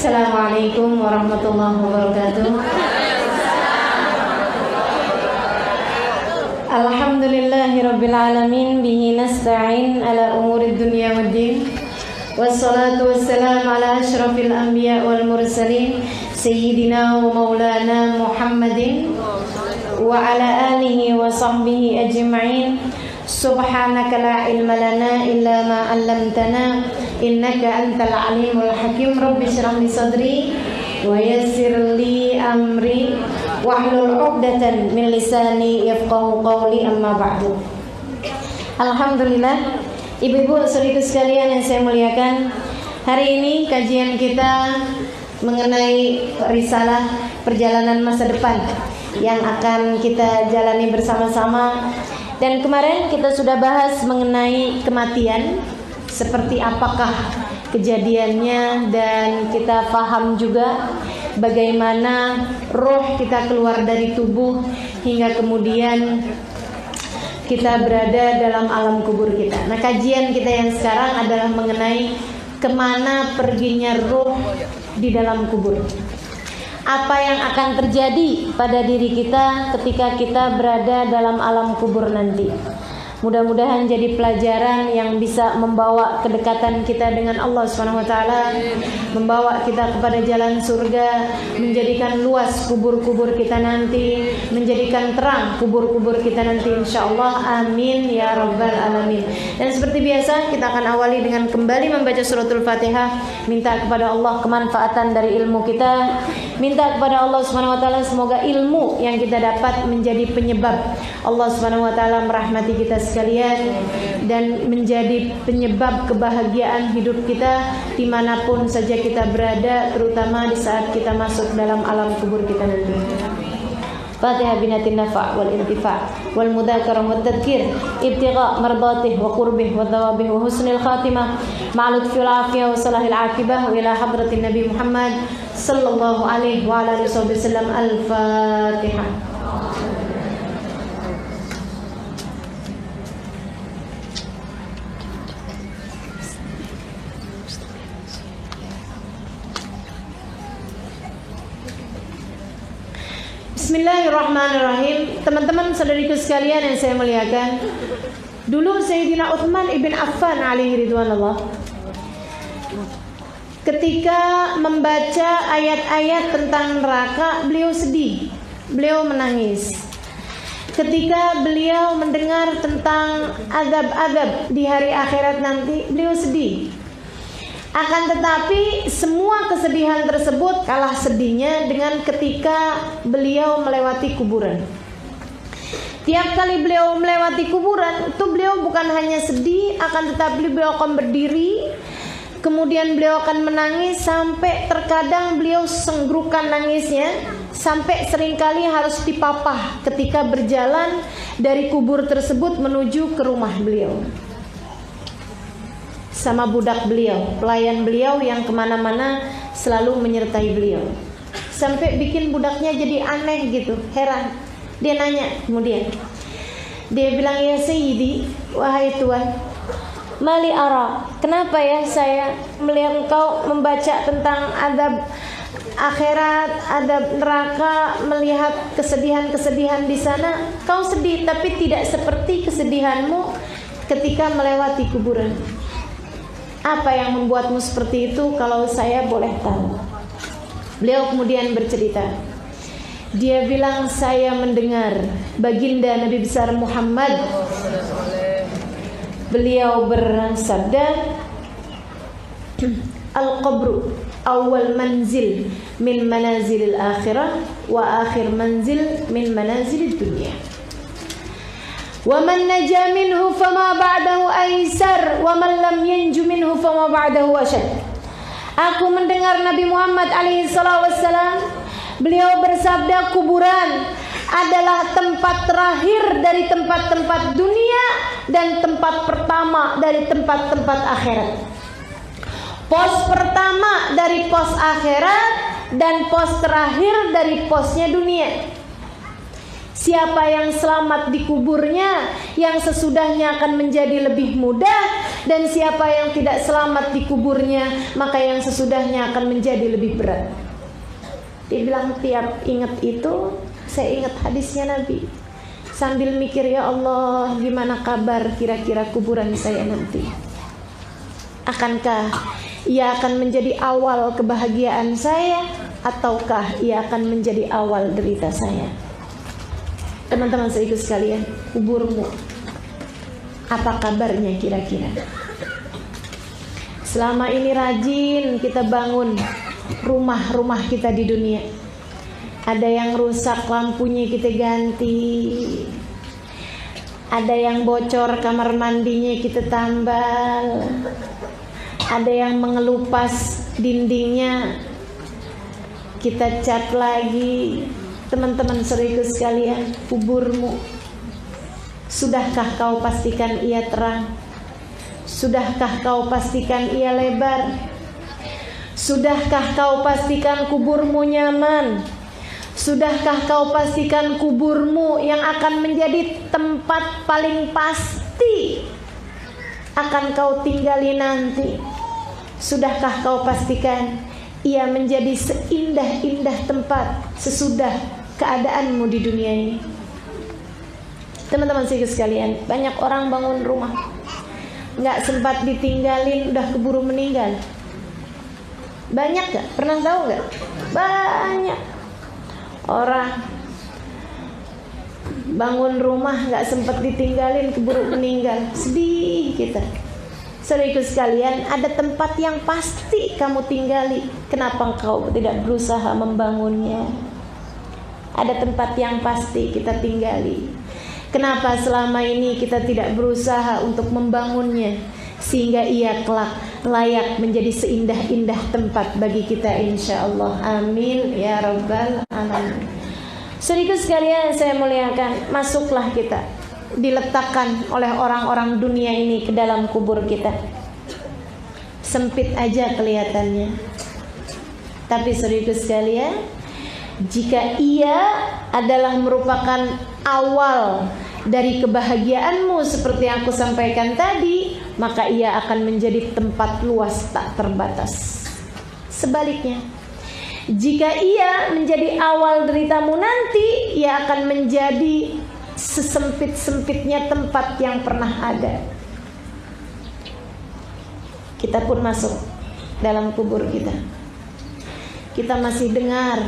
Assalamualaikum warahmatullahi wabarakatuh. Alhamdulillahirabbil alamin bihi nasta'in ala umurid dunya waddin. Wassalatu wassalamu ala asyrafil anbiya wal mursalin sayyidina wa maulana Muhammadin wa ala alihi wa sahbihi ajma'in. Subhanaka la ilma lana illa ma 'allamtana innaka antal alimul hakim. Rabbi shrah li sadri wa yassir li amri wahlul 'uqdatan min lisani yafqahu qawli, amma ba'du. Alhamdulillah, ibu-ibu saudaraku sekalian yang saya muliakan, hari ini kajian kita mengenai risalah perjalanan masa depan yang akan kita jalani bersama-sama. Dan kemarin kita sudah bahas mengenai kematian, seperti apakah kejadiannya, dan kita paham juga bagaimana roh kita keluar dari tubuh hingga kemudian kita berada dalam alam kubur kita. Nah, kajian kita yang sekarang adalah mengenai kemana perginya roh di dalam kubur. Apa yang akan terjadi pada diri kita ketika kita berada dalam alam kubur nanti. Mudah-mudahan jadi pelajaran yang bisa membawa kedekatan kita dengan Allah Subhanahu wa taala, membawa kita kepada jalan surga, menjadikan luas kubur-kubur kita nanti, menjadikan terang kubur-kubur kita nanti insyaallah. Amin ya rabbal alamin. Dan seperti biasa kita akan awali dengan kembali membaca suratul Fatihah, minta kepada Allah kemanfaatan dari ilmu kita, minta kepada Allah Subhanahu wa taala semoga ilmu yang kita dapat menjadi penyebab Allah Subhanahu wa taala merahmati kita sekalian dan menjadi penyebab kebahagiaan hidup kita dimanapun saja kita berada, terutama di saat kita masuk dalam alam kubur kita nanti. Fatihah binatin nafa' wal intifa' wal mudzakarah wal tadhkir ibtigha' mardatih wa qurbih wa thawabih wa husnil khatimah ma'a lutfil afiyah wa salahil aqibah wa ila hadratin Nabi Muhammad sallallahu alaihi wa alihi wasallam. Al-Fatihah. Bismillahirrahmanirrahim. Teman-teman saudariku sekalian yang saya muliakan, dulu Sayyidina Utsman ibn Affan alaihi ridwanullah, ketika membaca ayat-ayat tentang neraka, beliau sedih, beliau menangis. Ketika beliau mendengar tentang azab-azab di hari akhirat nanti, beliau sedih. Akan tetapi semua kesedihan tersebut kalah sedihnya dengan ketika beliau melewati kuburan. Tiap kali beliau melewati kuburan itu beliau bukan hanya sedih, akan tetapi beliau akan berdiri, kemudian beliau akan menangis sampai terkadang beliau senggrukan nangisnya, sampai seringkali harus dipapah ketika berjalan dari kubur tersebut menuju ke rumah beliau sama budak beliau, pelayan beliau yang kemana-mana selalu menyertai beliau, sampai bikin budaknya jadi aneh gitu, heran. Dia nanya, kemudian dia bilang, ya Sayyidi, wahai Tuan, mali ara, kenapa ya saya melihat engkau membaca tentang adab akhirat, adab neraka, melihat kesedihan-kesedihan di sana, kau sedih tapi tidak seperti kesedihanmu ketika melewati kuburan. Apa yang membuatmu seperti itu kalau saya boleh tahu? Beliau kemudian bercerita. Dia bilang, saya mendengar baginda Nabi besar Muhammad, beliau bersabda, Al-qabru awal manzil min manazilil akhirah wa akhir manzil min manazilid dunya. Wa man naja minhu fama ba'dahu aisar wa man lam yanju minhu fama ba'dahu asyad. Aku mendengar Nabi Muhammad alaihi salatu wassalam, beliau bersabda, kuburan adalah tempat terakhir dari tempat-tempat dunia dan tempat pertama dari tempat-tempat akhirat. Pos pertama dari pos akhirat dan pos terakhir dari posnya dunia. Siapa yang selamat di kuburnya, yang sesudahnya akan menjadi lebih mudah. Dan siapa yang tidak selamat di kuburnya, maka yang sesudahnya akan menjadi lebih berat. Dia bilang, tiap ingat itu, saya ingat hadisnya Nabi. Sambil mikir, ya Allah, gimana kabar kira-kira kuburan saya nanti? Akankah ia akan menjadi awal kebahagiaan saya, ataukah ia akan menjadi awal derita saya? Teman-teman seiku sekalian, kuburmu, apa kabarnya kira-kira? Selama ini rajin kita bangun rumah-rumah kita di dunia. Ada yang rusak, lampunya kita ganti. Ada yang bocor, kamar mandinya kita tambal. Ada yang mengelupas, dindingnya kita cat lagi. Teman-teman saudaraku sekalian, kuburmu, sudahkah kau pastikan ia terang? Sudahkah kau pastikan ia lebar? Sudahkah kau pastikan kuburmu nyaman? Sudahkah kau pastikan kuburmu yang akan menjadi tempat paling pasti akan kau tinggali nanti? Sudahkah kau pastikan ia menjadi seindah-indah tempat sesudah keadaanmu di dunia ini? Teman-teman sekalian, banyak orang bangun rumah nggak sempat ditinggalin, udah keburu meninggal. Banyak gak? Pernah tahu gak? Banyak orang bangun rumah nggak sempat ditinggalin, keburu meninggal. Sedih kita. Saudaraku sekalian, ada tempat yang pasti kamu tinggali. Kenapa engkau tidak berusaha membangunnya? Ada tempat yang pasti kita tinggali. Kenapa selama ini kita tidak berusaha untuk membangunnya, sehingga ia kelak layak menjadi seindah-indah tempat bagi kita, insya Allah. Amin ya rabbal alamin. Saudaraku sekalian saya muliakan, masuklah kita, diletakkan oleh orang-orang dunia ini ke dalam kubur kita. Sempit aja kelihatannya, tapi saudaraku sekalian, jika ia adalah merupakan awal dari kebahagiaanmu seperti yang aku sampaikan tadi, maka ia akan menjadi tempat luas tak terbatas. Sebaliknya, jika ia menjadi awal deritamu nanti, ia akan menjadi sesempit-sempitnya tempat yang pernah ada. Kita pun masuk dalam kubur kita. Kita masih dengar,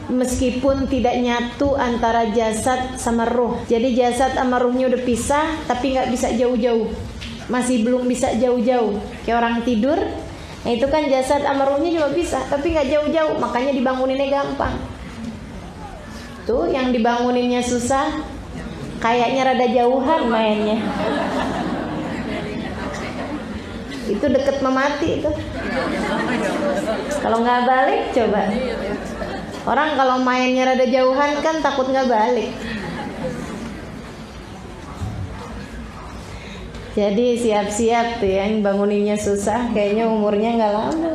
meskipun tidak nyatu antara jasad sama ruh. Jadi jasad sama ruhnya udah pisah, tapi gak bisa jauh-jauh. Masih belum bisa jauh-jauh. Kayak orang tidur, nah itu kan jasad sama ruhnya juga pisah, tapi gak jauh-jauh. Makanya dibanguninnya gampang. Tuh yang dibanguninnya susah, kayaknya rada jauhan mainnya. Itu deket memati itu. Kalau gak balik coba. Orang kalau mainnya rada jauhan kan takut gak balik. Jadi siap-siap tuh yang banguninnya susah, kayaknya umurnya gak lama.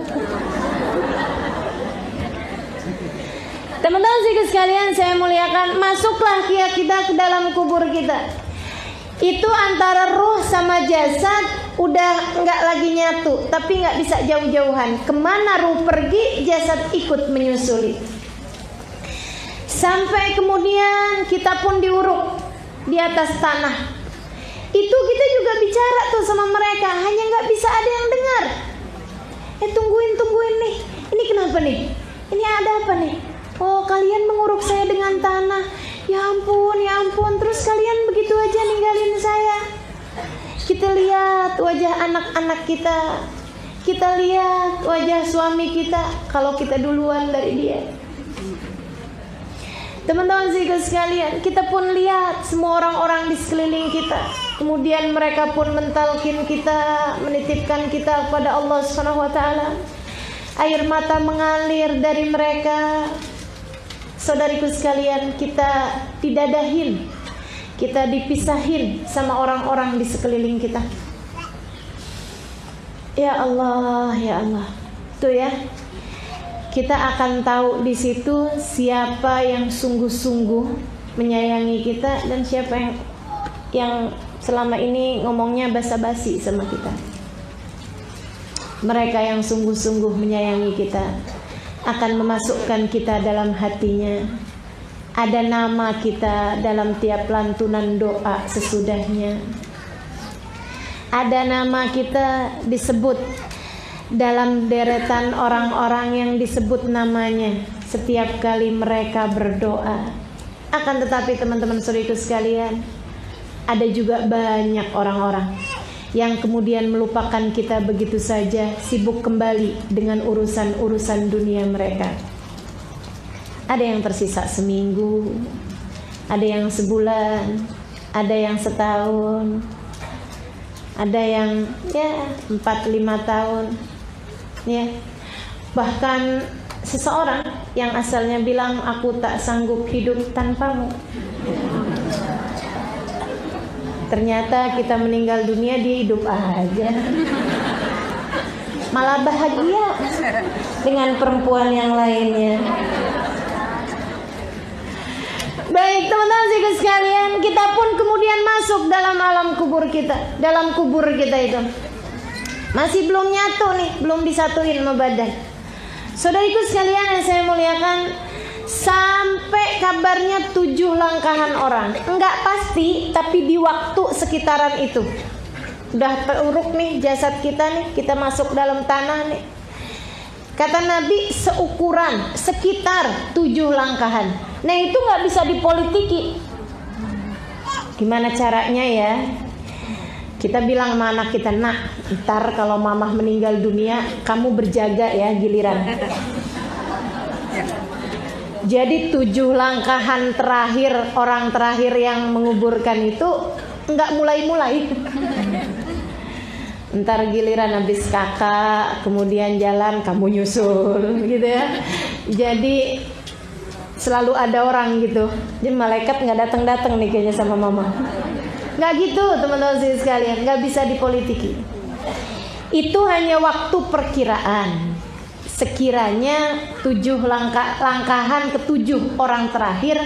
Teman-teman sekalian saya muliakan, masuklah kita ke dalam kubur kita. Itu antara ruh sama jasad udah gak lagi nyatu, tapi gak bisa jauh-jauhan. Kemana ruh pergi, jasad ikut menyusuli. Sampai kemudian kita pun diuruk di atas tanah. Itu kita juga bicara tuh sama mereka, hanya gak bisa ada yang dengar. Tungguin nih, ini kenapa nih? Ini ada apa nih? Oh, kalian menguruk saya dengan tanah. Ya ampun, terus kalian begitu aja ninggalin saya. Kita lihat wajah anak-anak kita, kita lihat wajah suami kita, kalau kita duluan dari dia. Teman-teman sekalian, kita pun lihat semua orang-orang di sekeliling kita. Kemudian mereka pun mentalkin kita, menitipkan kita kepada Allah Subhanahu wa taala. Air mata mengalir dari mereka. Saudariku sekalian, kita didadahin, kita dipisahin sama orang-orang di sekeliling kita. Ya Allah, ya Allah. Tuh ya. Kita akan tahu di situ siapa yang sungguh-sungguh menyayangi kita dan siapa yang selama ini ngomongnya basa-basi sama kita. Mereka yang sungguh-sungguh menyayangi kita akan memasukkan kita dalam hatinya. Ada nama kita dalam tiap lantunan doa sesudahnya. Ada nama kita disebut dalam deretan orang-orang yang disebut namanya setiap kali mereka berdoa. Akan tetapi teman-teman saudaraku sekalian, ada juga banyak orang-orang yang kemudian melupakan kita begitu saja, sibuk kembali dengan urusan-urusan dunia mereka. Ada yang tersisa seminggu, ada yang sebulan, ada yang setahun, ada yang 4-5 tahun, ya. Bahkan seseorang yang asalnya bilang aku tak sanggup hidup tanpamu, ternyata kita meninggal dunia dia hidup aja, malah bahagia dengan perempuan yang lainnya. Baik teman-teman sekalian, kita pun kemudian masuk dalam alam kubur kita. Dalam kubur kita itu masih belum nyatu nih, belum disatuin sama badan. Saudariku sekalian yang saya muliakan, sampai kabarnya 7 langkahan orang. Enggak pasti, tapi di waktu sekitaran itu udah teruruk nih jasad kita nih, kita masuk dalam tanah nih. Kata Nabi seukuran sekitar 7 langkahan. Nah itu nggak bisa dipolitiki. Gimana caranya ya? Kita bilang sama anak kita, nak, ntar kalau mamah meninggal dunia, kamu berjaga ya giliran. Jadi 7 langkahan terakhir, orang terakhir yang menguburkan itu nggak mulai-mulai. Ntar giliran habis kakak, kemudian jalan kamu nyusul, gitu ya. Jadi selalu ada orang gitu. Jadi malaikat nggak datang-datang nih kayaknya sama mama. Nggak gitu teman-teman sekalian, nggak bisa dipolitiki. Itu hanya waktu perkiraan. Sekiranya 7 langkahan ke-7 orang terakhir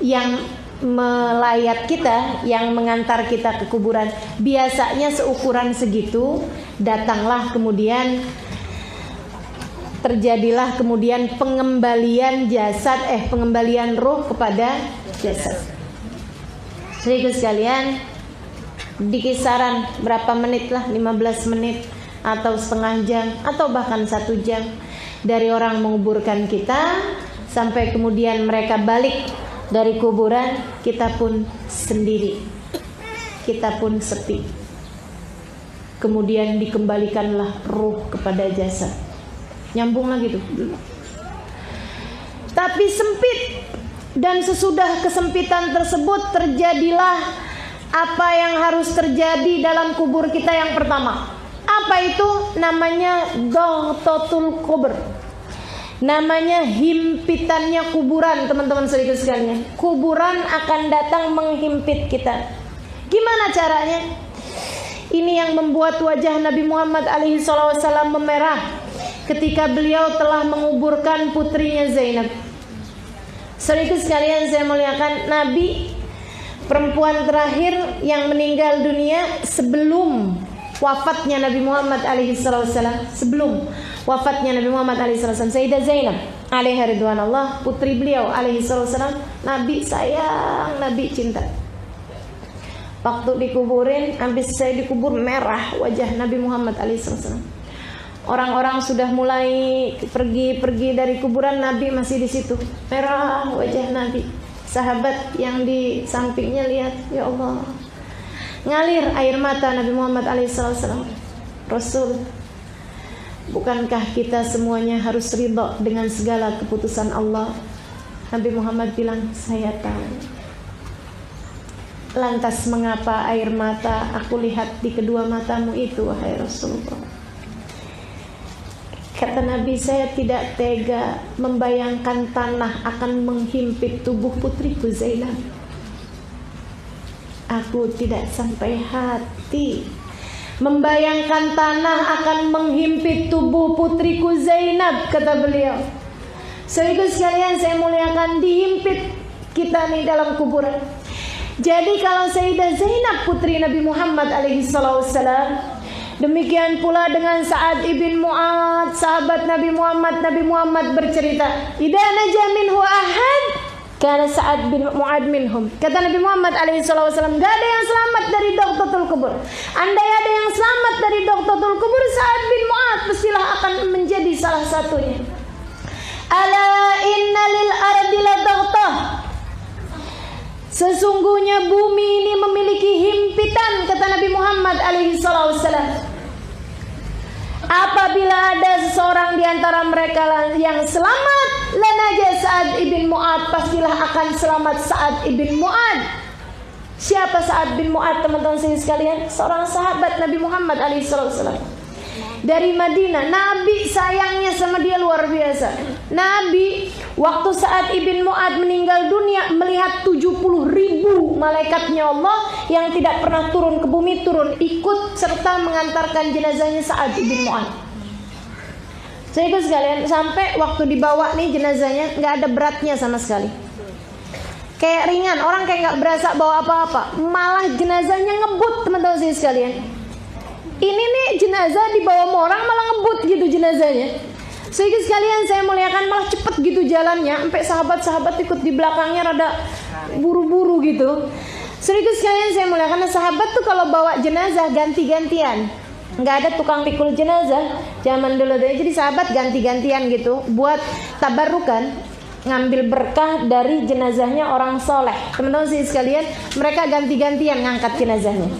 yang melayat kita, yang mengantar kita ke kuburan, biasanya seukuran segitu, datanglah kemudian terjadilah kemudian pengembalian jasad, pengembalian ruh kepada jasad. Saudara sekalian, di kisaran berapa menit lah, 15 menit atau setengah jam atau bahkan 1 jam dari orang menguburkan kita sampai kemudian mereka balik dari kuburan, kita pun sendiri, kita pun sepi. Kemudian dikembalikanlah ruh kepada jasad. Nyambung lagi tuh. Tapi sempit, dan sesudah kesempitan tersebut terjadilah apa yang harus terjadi dalam kubur kita yang pertama. Apa itu? Namanya Ghawtatul Qubur. Namanya himpitannya kuburan, teman-teman saudara sekalian. Kuburan akan datang menghimpit kita. Gimana caranya? Ini yang membuat wajah Nabi Muhammad SAW memerah ketika beliau telah menguburkan putrinya Zainab. Saudara sekalian saya muliakan, Nabi perempuan terakhir yang meninggal dunia sebelum wafatnya Nabi Muhammad SAW, sebelum wafatnya Nabi Muhammad SAW, Sayyidah Zainab alaiha ridwanallah, putri beliau SAW, Nabi sayang, Nabi cinta. Waktu dikuburin, habis saya dikubur, merah wajah Nabi Muhammad SAW. Orang-orang sudah mulai pergi dari kuburan, Nabi masih di situ, merah wajah Nabi. Sahabat yang di sampingnya lihat, ya Allah, ngalir air mata Nabi Muhammad SAW. Rasul, bukankah kita semuanya harus ridha dengan segala keputusan Allah? Nabi Muhammad bilang, saya tahu. Lantas mengapa air mata aku lihat di kedua matamu itu, wahai Rasulullah? Kata Nabi, saya tidak tega membayangkan tanah akan menghimpit tubuh putriku Zainab. Aku tidak sampai hati membayangkan tanah akan menghimpit tubuh putriku Zainab, kata beliau. Saudara sekalian saya muliakan, dihimpit kita nih dalam kuburan. Jadi kalau Sayyidah Zainab putri Nabi Muhammad alaihi salam, demikian pula dengan Sa'ad ibn Mu'ad, sahabat Nabi Muhammad bercerita, "Idza naja minhu ahad, kana Sa'ad bin Mu'ad minhum." Kata Nabi Muhammad alaihi wasallam, "Gak ada yang selamat dari doktotul kubur. Andai ada yang selamat dari doktotul kubur, Sa'ad bin Mu'ad pastilah akan menjadi salah satunya." Ala inna lil ardi la daghta. Sesungguhnya bumi ini memiliki himpitan, kata Nabi Muhammad alaihi wasallam. Apabila ada seseorang di antara mereka yang selamat, lanaja Sa'ad ibn Mu'ad, pastilah akan selamat Sa'ad ibn Mu'ad. Siapa Sa'ad bin Mu'ad, teman-teman sekalian? Seorang sahabat Nabi Muhammad alaihi wasallam dari Madinah. Nabi sayangnya sama dia luar biasa. Nabi waktu Sa'ad ibn Mu'ad meninggal dunia melihat 70.000 malaikatnya Allah yang tidak pernah turun ke bumi, turun ikut serta mengantarkan jenazahnya Sa'ad ibn Mu'ad. Saya ikut sekalian, sampai waktu dibawa nih jenazahnya nggak ada beratnya sama sekali, kayak ringan, orang kayak nggak berasa bawa apa-apa, malah jenazahnya ngebut, teman-teman saya sekalian. Ini nih jenazah dibawa sama orang malah ngebut gitu jenazahnya. Sehingga sekalian saya muliakan, malah cepet gitu jalannya, sampai sahabat-sahabat ikut di belakangnya rada buru-buru gitu. Sehingga sekalian saya muliakan, sahabat tuh kalau bawa jenazah ganti-gantian, nggak ada tukang pikul jenazah zaman dulu deh. Jadi sahabat ganti-gantian gitu buat tabarukan, ngambil berkah dari jenazahnya orang soleh. Teman-teman sekalian, mereka ganti-gantian ngangkat jenazahnya.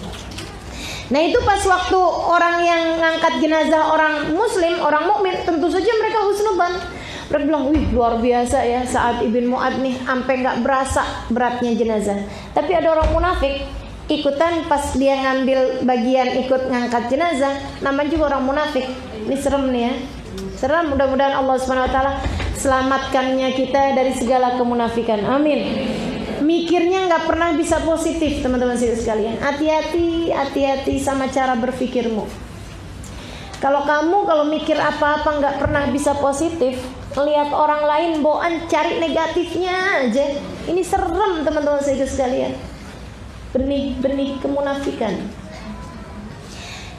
Nah itu pas waktu orang yang ngangkat jenazah orang muslim, orang mukmin, tentu saja mereka husnudzon. Mereka bilang, "Wih, luar biasa ya Sa'ad ibn Mu'ad nih, sampai nggak berasa beratnya jenazah." Tapi ada orang munafik ikutan pas dia ngambil bagian ikut ngangkat jenazah, namanya juga orang munafik. Ini serem nih ya, serem. Mudah-mudahan Allah Subhanahu Wa Taala selamatkannya kita dari segala kemunafikan. Amin. Mikirnya nggak pernah bisa positif, teman-teman sekalian. Hati-hati sama cara berpikirmu. Kalau mikir apa-apa nggak pernah bisa positif, lihat orang lain bawaan cari negatifnya aja, ini serem, teman-teman sekalian. Benih-benih kemunafikan.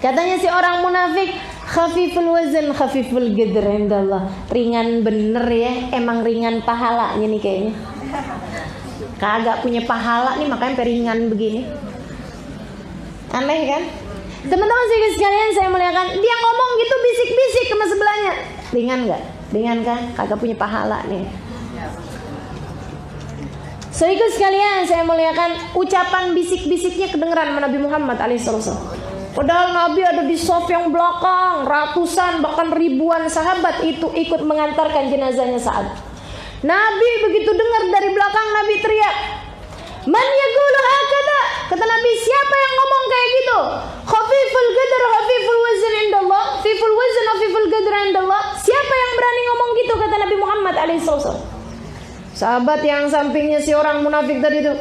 Katanya si orang munafik, khafiful wazn khafiful qadr indallah. Ringan bener ya, emang ringan pahalanya nih kayaknya. Kagak punya pahala nih makanya peringan begini. Aneh kan? Teman-teman sekalian saya muliakan, dia ngomong gitu bisik-bisik sama sebelahnya. Ringan gak? Ringan kan? Kagak punya pahala nih. Saudara sekalian saya muliakan, ucapan bisik-bisiknya kedengeran sama Nabi Muhammad alaihissalam. Padahal Nabi ada di saf yang belakang, ratusan bahkan ribuan sahabat itu ikut mengantarkan jenazahnya Sa'ad. Nabi begitu dengar dari belakang, Nabi teriak, "Man yaqulu hakada?" Kata Nabi, siapa yang ngomong kayak gitu? Khafiful qadr khafiful wazn indallah, khafiful wazn khafiful qadr indallah. Siapa yang berani ngomong gitu? Kata Nabi Muhammad alaihissalam. Sahabat yang sampingnya si orang munafik tadi tuh,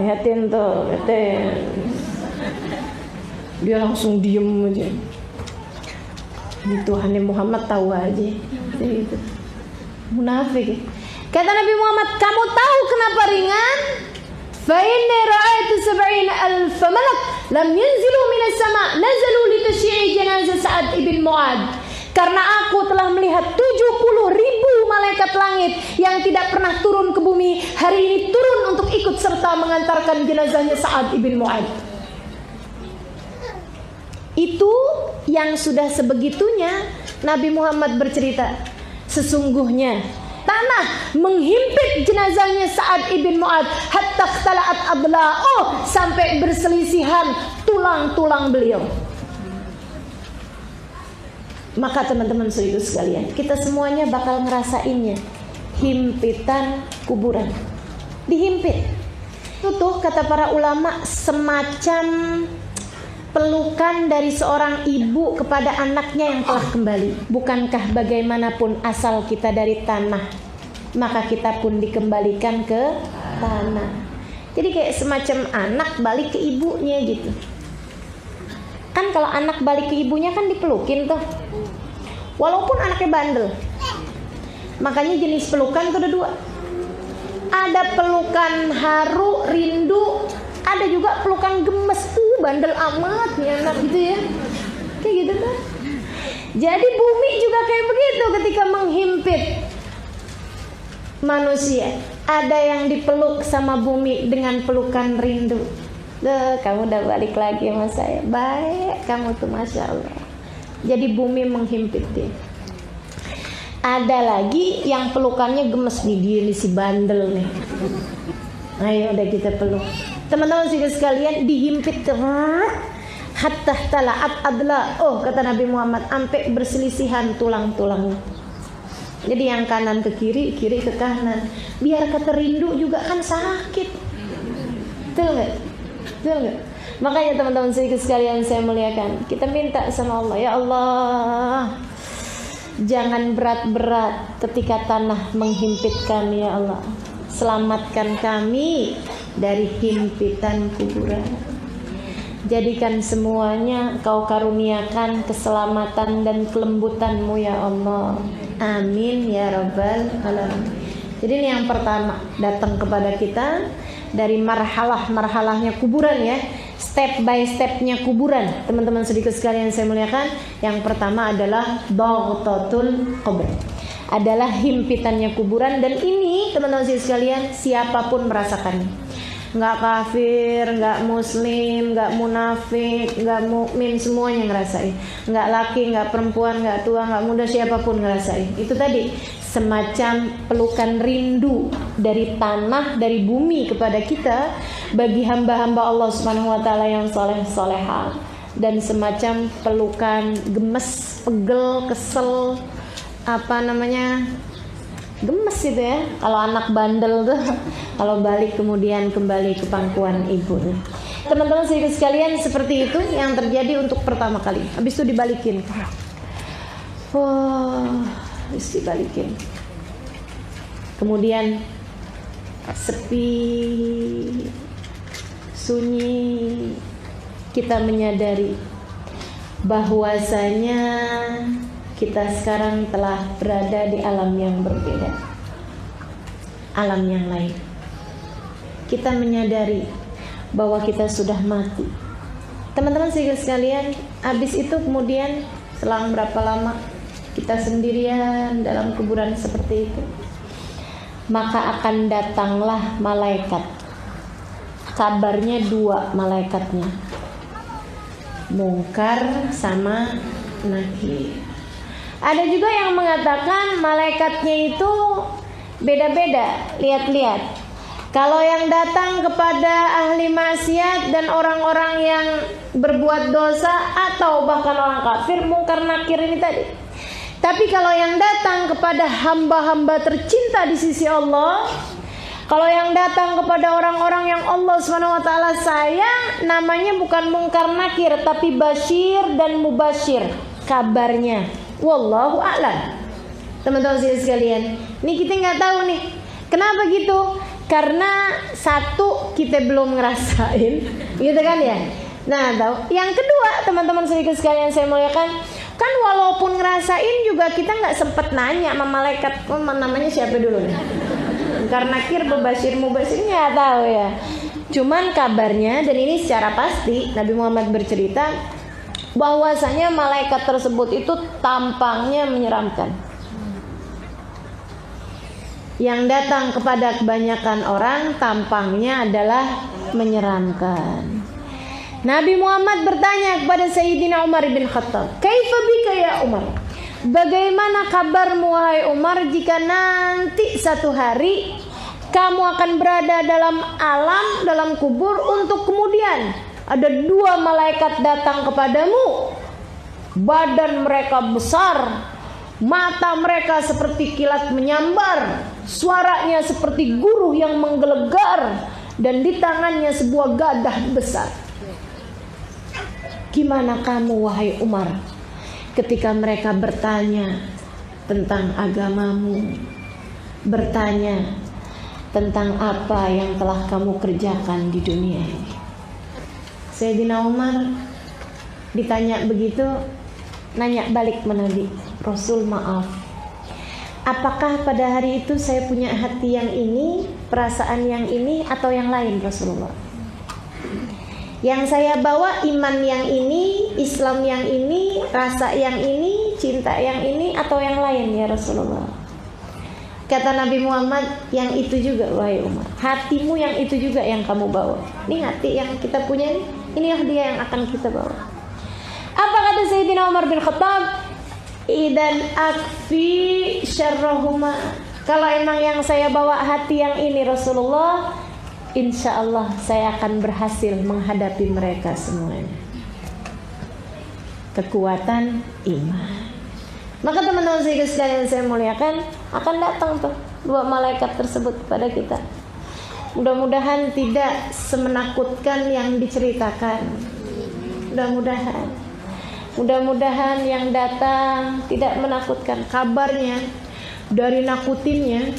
lihatin tuh, lihatin. Dia langsung diem aja. Ini Tuhan Muhammad tahu aja. Itu munafik. Kata Nabi Muhammad, kamu tahu kenapa ringan? Fa inni ra'aitu 70,000 malak lam yanzilu minas sama' nazalu li tasyi'i janazah Sa'ad ibn Mu'ad. Karena aku telah melihat 70.000 malaikat langit yang tidak pernah turun ke bumi, hari ini turun untuk ikut serta mengantarkan jenazahnya Sa'ad ibn Mu'ad. Itu yang sudah sebegitunya Nabi Muhammad bercerita, sesungguhnya tanah menghimpit jenazahnya Sa'ad ibn Mu'ad hatta khtala'at adla'uh, sampai berselisihan tulang-tulang beliau. Maka teman-teman saudara sekalian, kita semuanya bakal ngerasainnya, himpitan kuburan. Dihimpit. Itu tuh kata para ulama semacam pelukan dari seorang ibu kepada anaknya yang telah kembali. Bukankah bagaimanapun asal kita dari tanah, maka kita pun dikembalikan ke tanah. Jadi kayak semacam anak balik ke ibunya gitu. Kan kalau anak balik ke ibunya kan dipelukin tuh, walaupun anaknya bandel. Makanya jenis pelukan itu ada dua. Ada pelukan haru, rindu, ada juga pelukan gemes. Bandel amat nih anak gitu ya. Kayak gitu kan. Jadi bumi juga kayak begitu ketika menghimpit manusia. Ada yang dipeluk sama bumi dengan pelukan rindu. Kamu udah balik lagi sama saya. Baik kamu tuh, Masya Allah. Jadi bumi menghimpit dia. Ada lagi yang pelukannya gemes nih, dia nih si bandel nih. Ayo udah kita peluk. Teman-teman sekalian, dihimpit hatta tala'at adla. Oh kata Nabi Muhammad, sampai berselisihan tulang-tulangnya. Jadi yang kanan ke kiri, kiri ke kanan. Biar kata rindu juga kan sakit. Betul nggak? Betul nggak? Makanya teman-teman sekalian saya muliakan, kita minta sama Allah, ya Allah, jangan berat-berat ketika tanah menghimpitkan, ya Allah. Selamatkan kami dari himpitan kuburan. Jadikan semuanya Kau karuniakan keselamatan dan kelembutan-Mu, ya Allah. Amin ya rabbal alamin. Jadi ini yang pertama datang kepada kita dari marhalah-marhalahnya kuburan ya. Step by stepnya kuburan. Teman-teman sedikit sekalian saya muliakan, yang pertama adalah dhaghtatul qabr, adalah himpitannya kuburan. Dan ini teman-teman sekalian, siapapun merasakannya, nggak kafir, nggak muslim, nggak munafik, nggak mukmin, semuanya ngerasain. Nggak laki, nggak perempuan, nggak tua, nggak muda, siapapun ngerasain. Itu tadi semacam pelukan rindu dari tanah, dari bumi kepada kita, bagi hamba-hamba Allah Subhanahu wa taala yang soleh-soleha, dan semacam pelukan gemes, pegel, kesel, gemes gitu ya. Kalau anak bandel tuh kalau balik kemudian kembali ke pangkuan ibu. Teman-teman sekalian, seperti itu yang terjadi untuk pertama kali. Habis itu dibalikin. Habis dibalikin. Kemudian sepi, sunyi, kita menyadari bahwasanya kita sekarang telah berada di alam yang berbeda, alam yang lain. Kita menyadari bahwa kita sudah mati. Teman-teman sekalian, habis itu kemudian selang berapa lama kita sendirian dalam kuburan seperti itu, maka akan datanglah malaikat. Kabarnya dua malaikatnya, Mungkar sama Nakir. Ada juga yang mengatakan malaikatnya itu beda-beda. Lihat-lihat. Kalau yang datang kepada ahli maksiat dan orang-orang yang berbuat dosa atau bahkan orang kafir, Mungkar Nakir ini tadi. Tapi kalau yang datang kepada hamba-hamba tercinta di sisi Allah, kalau yang datang kepada orang-orang yang Allah SWT sayang, namanya bukan Mungkar Nakir, tapi Bashir dan Mubashir kabarnya. Wallahu a'lam. Teman-teman sekalian, ini kita nggak tahu nih kenapa gitu. Karena satu, kita belum ngerasain, gitu kan ya. Nah, tahu. Yang kedua, teman-teman sedikit sekalian saya muliakan, kan walaupun ngerasain juga kita nggak sempet nanya sama malaikat, namanya siapa dulu nih. Karena Nakir, Bashir, Mubashir nggak tahu ya. Cuman kabarnya, dan ini secara pasti Nabi Muhammad bercerita bahwasanya malaikat tersebut itu tampangnya menyeramkan. Yang datang kepada kebanyakan orang tampangnya adalah menyeramkan. Nabi Muhammad bertanya kepada Sayyidina Umar bin Khattab, "Kaifa bika ya Umar? Bagaimana kabarmu wahai Umar jika nanti satu hari kamu akan berada dalam alam, dalam kubur, untuk kemudian ada dua malaikat datang kepadamu. Badan mereka besar, mata mereka seperti kilat menyambar, suaranya seperti guruh yang menggelegar, dan di tangannya sebuah gadah besar. Gimana kamu wahai Umar ketika mereka bertanya tentang agamamu, bertanya tentang apa yang telah kamu kerjakan di dunia ini?" Sayyidina Umar ditanya begitu, nanya balik sama Nabi, "Rasul maaf, apakah pada hari itu saya punya hati yang ini, perasaan yang ini, atau yang lain Rasulullah? Yang saya bawa iman yang ini, Islam yang ini, rasa yang ini, cinta yang ini, atau yang lain ya Rasulullah? Kata Nabi Muhammad, yang itu juga wahai Umar. Hatimu yang itu juga yang kamu bawa. Ini hati yang kita punya ini, inilah dia yang akan kita bawa. Apa kata Sayyidina Umar bin Khattab? Idan akfi syarrahuma. Kalau emang yang saya bawa hati yang ini Rasulullah, insya Allah saya akan berhasil menghadapi mereka semuanya. Kekuatan iman. Maka teman-teman sekalian saya muliakan, akan datang tuh dua malaikat tersebut kepada kita. Mudah-mudahan tidak semenakutkan yang diceritakan. Mudah-mudahan yang datang tidak menakutkan. Kabarnya dari nakutinnya.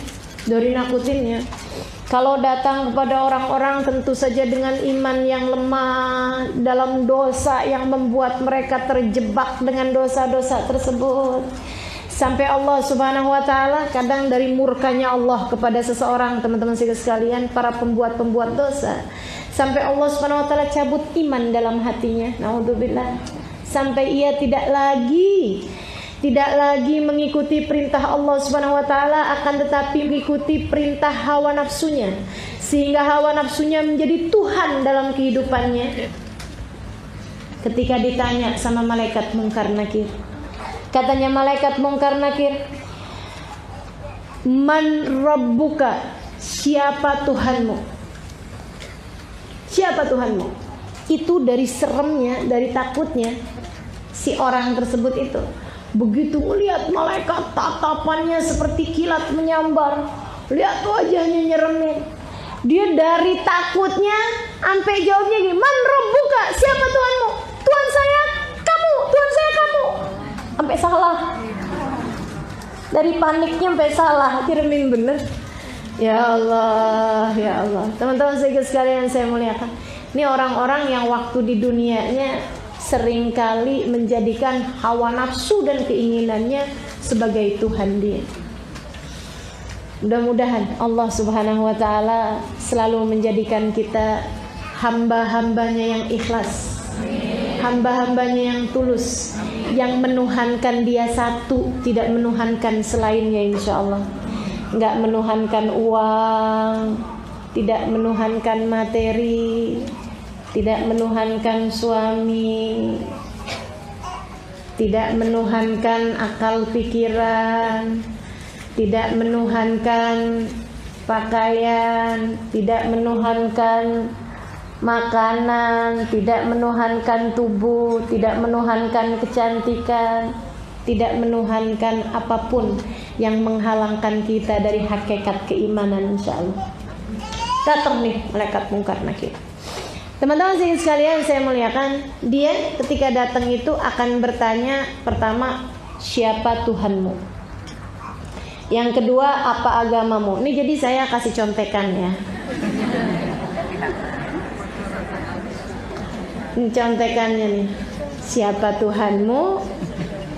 Kalau datang kepada orang-orang tentu saja dengan iman yang lemah, dalam dosa yang membuat mereka terjebak dengan dosa-dosa tersebut. Sampai Allah Subhanahu wa taala, kadang dari murkanya Allah kepada seseorang, teman-teman sekalian, para pembuat dosa, sampai Allah Subhanahu wa taala cabut iman dalam hatinya. Naudzubillah. Sampai ia tidak lagi mengikuti perintah Allah Subhanahu wa taala, akan tetapi mengikuti perintah hawa nafsunya, sehingga hawa nafsunya menjadi Tuhan dalam kehidupannya. Ketika ditanya sama malaikat Munkar Nakir, katanya malaikat Munkar Nakir, "Man rabbuka?" Siapa Tuhanmu? Siapa Tuhanmu? Itu dari seremnya, dari takutnya si orang tersebut itu. Begitu melihat malaikat, tatapannya seperti kilat menyambar. Lihat wajahnya nyeremin. Dia dari takutnya sampai jawabnya gini, "Man rabbuka?" Siapa Tuhanmu? Tuhan saya kamu, Tuhan saya kamu. Sampai salah. Dari paniknya sampai salah, nyeremin bener. Ya Allah, ya Allah. Teman-teman sekalian saya muliakan. Ini orang-orang yang waktu di dunianya seringkali menjadikan hawa nafsu dan keinginannya sebagai Tuhan dia. Mudah-mudahan Allah Subhanahu wa taala selalu menjadikan kita hamba-hambanya yang ikhlas, hamba-hambanya yang tulus, yang menuhankan dia satu, tidak menuhankan selainnya insyaallah. Enggak menuhankan uang, tidak menuhankan materi, tidak menuhankan suami, tidak menuhankan akal pikiran, tidak menuhankan pakaian, tidak menuhankan makanan, tidak menuhankan tubuh, tidak menuhankan kecantikan, tidak menuhankan apapun yang menghalangkan kita dari hakikat keimanan insyaallah. Datang nih malaikat Munkar Nakir. Teman-teman sekalian saya muliakan, dia ketika datang itu akan bertanya pertama, siapa Tuhanmu? Yang kedua, apa agamamu? Ini jadi saya kasih contekan ya. Ini contekannya nih. Siapa Tuhanmu?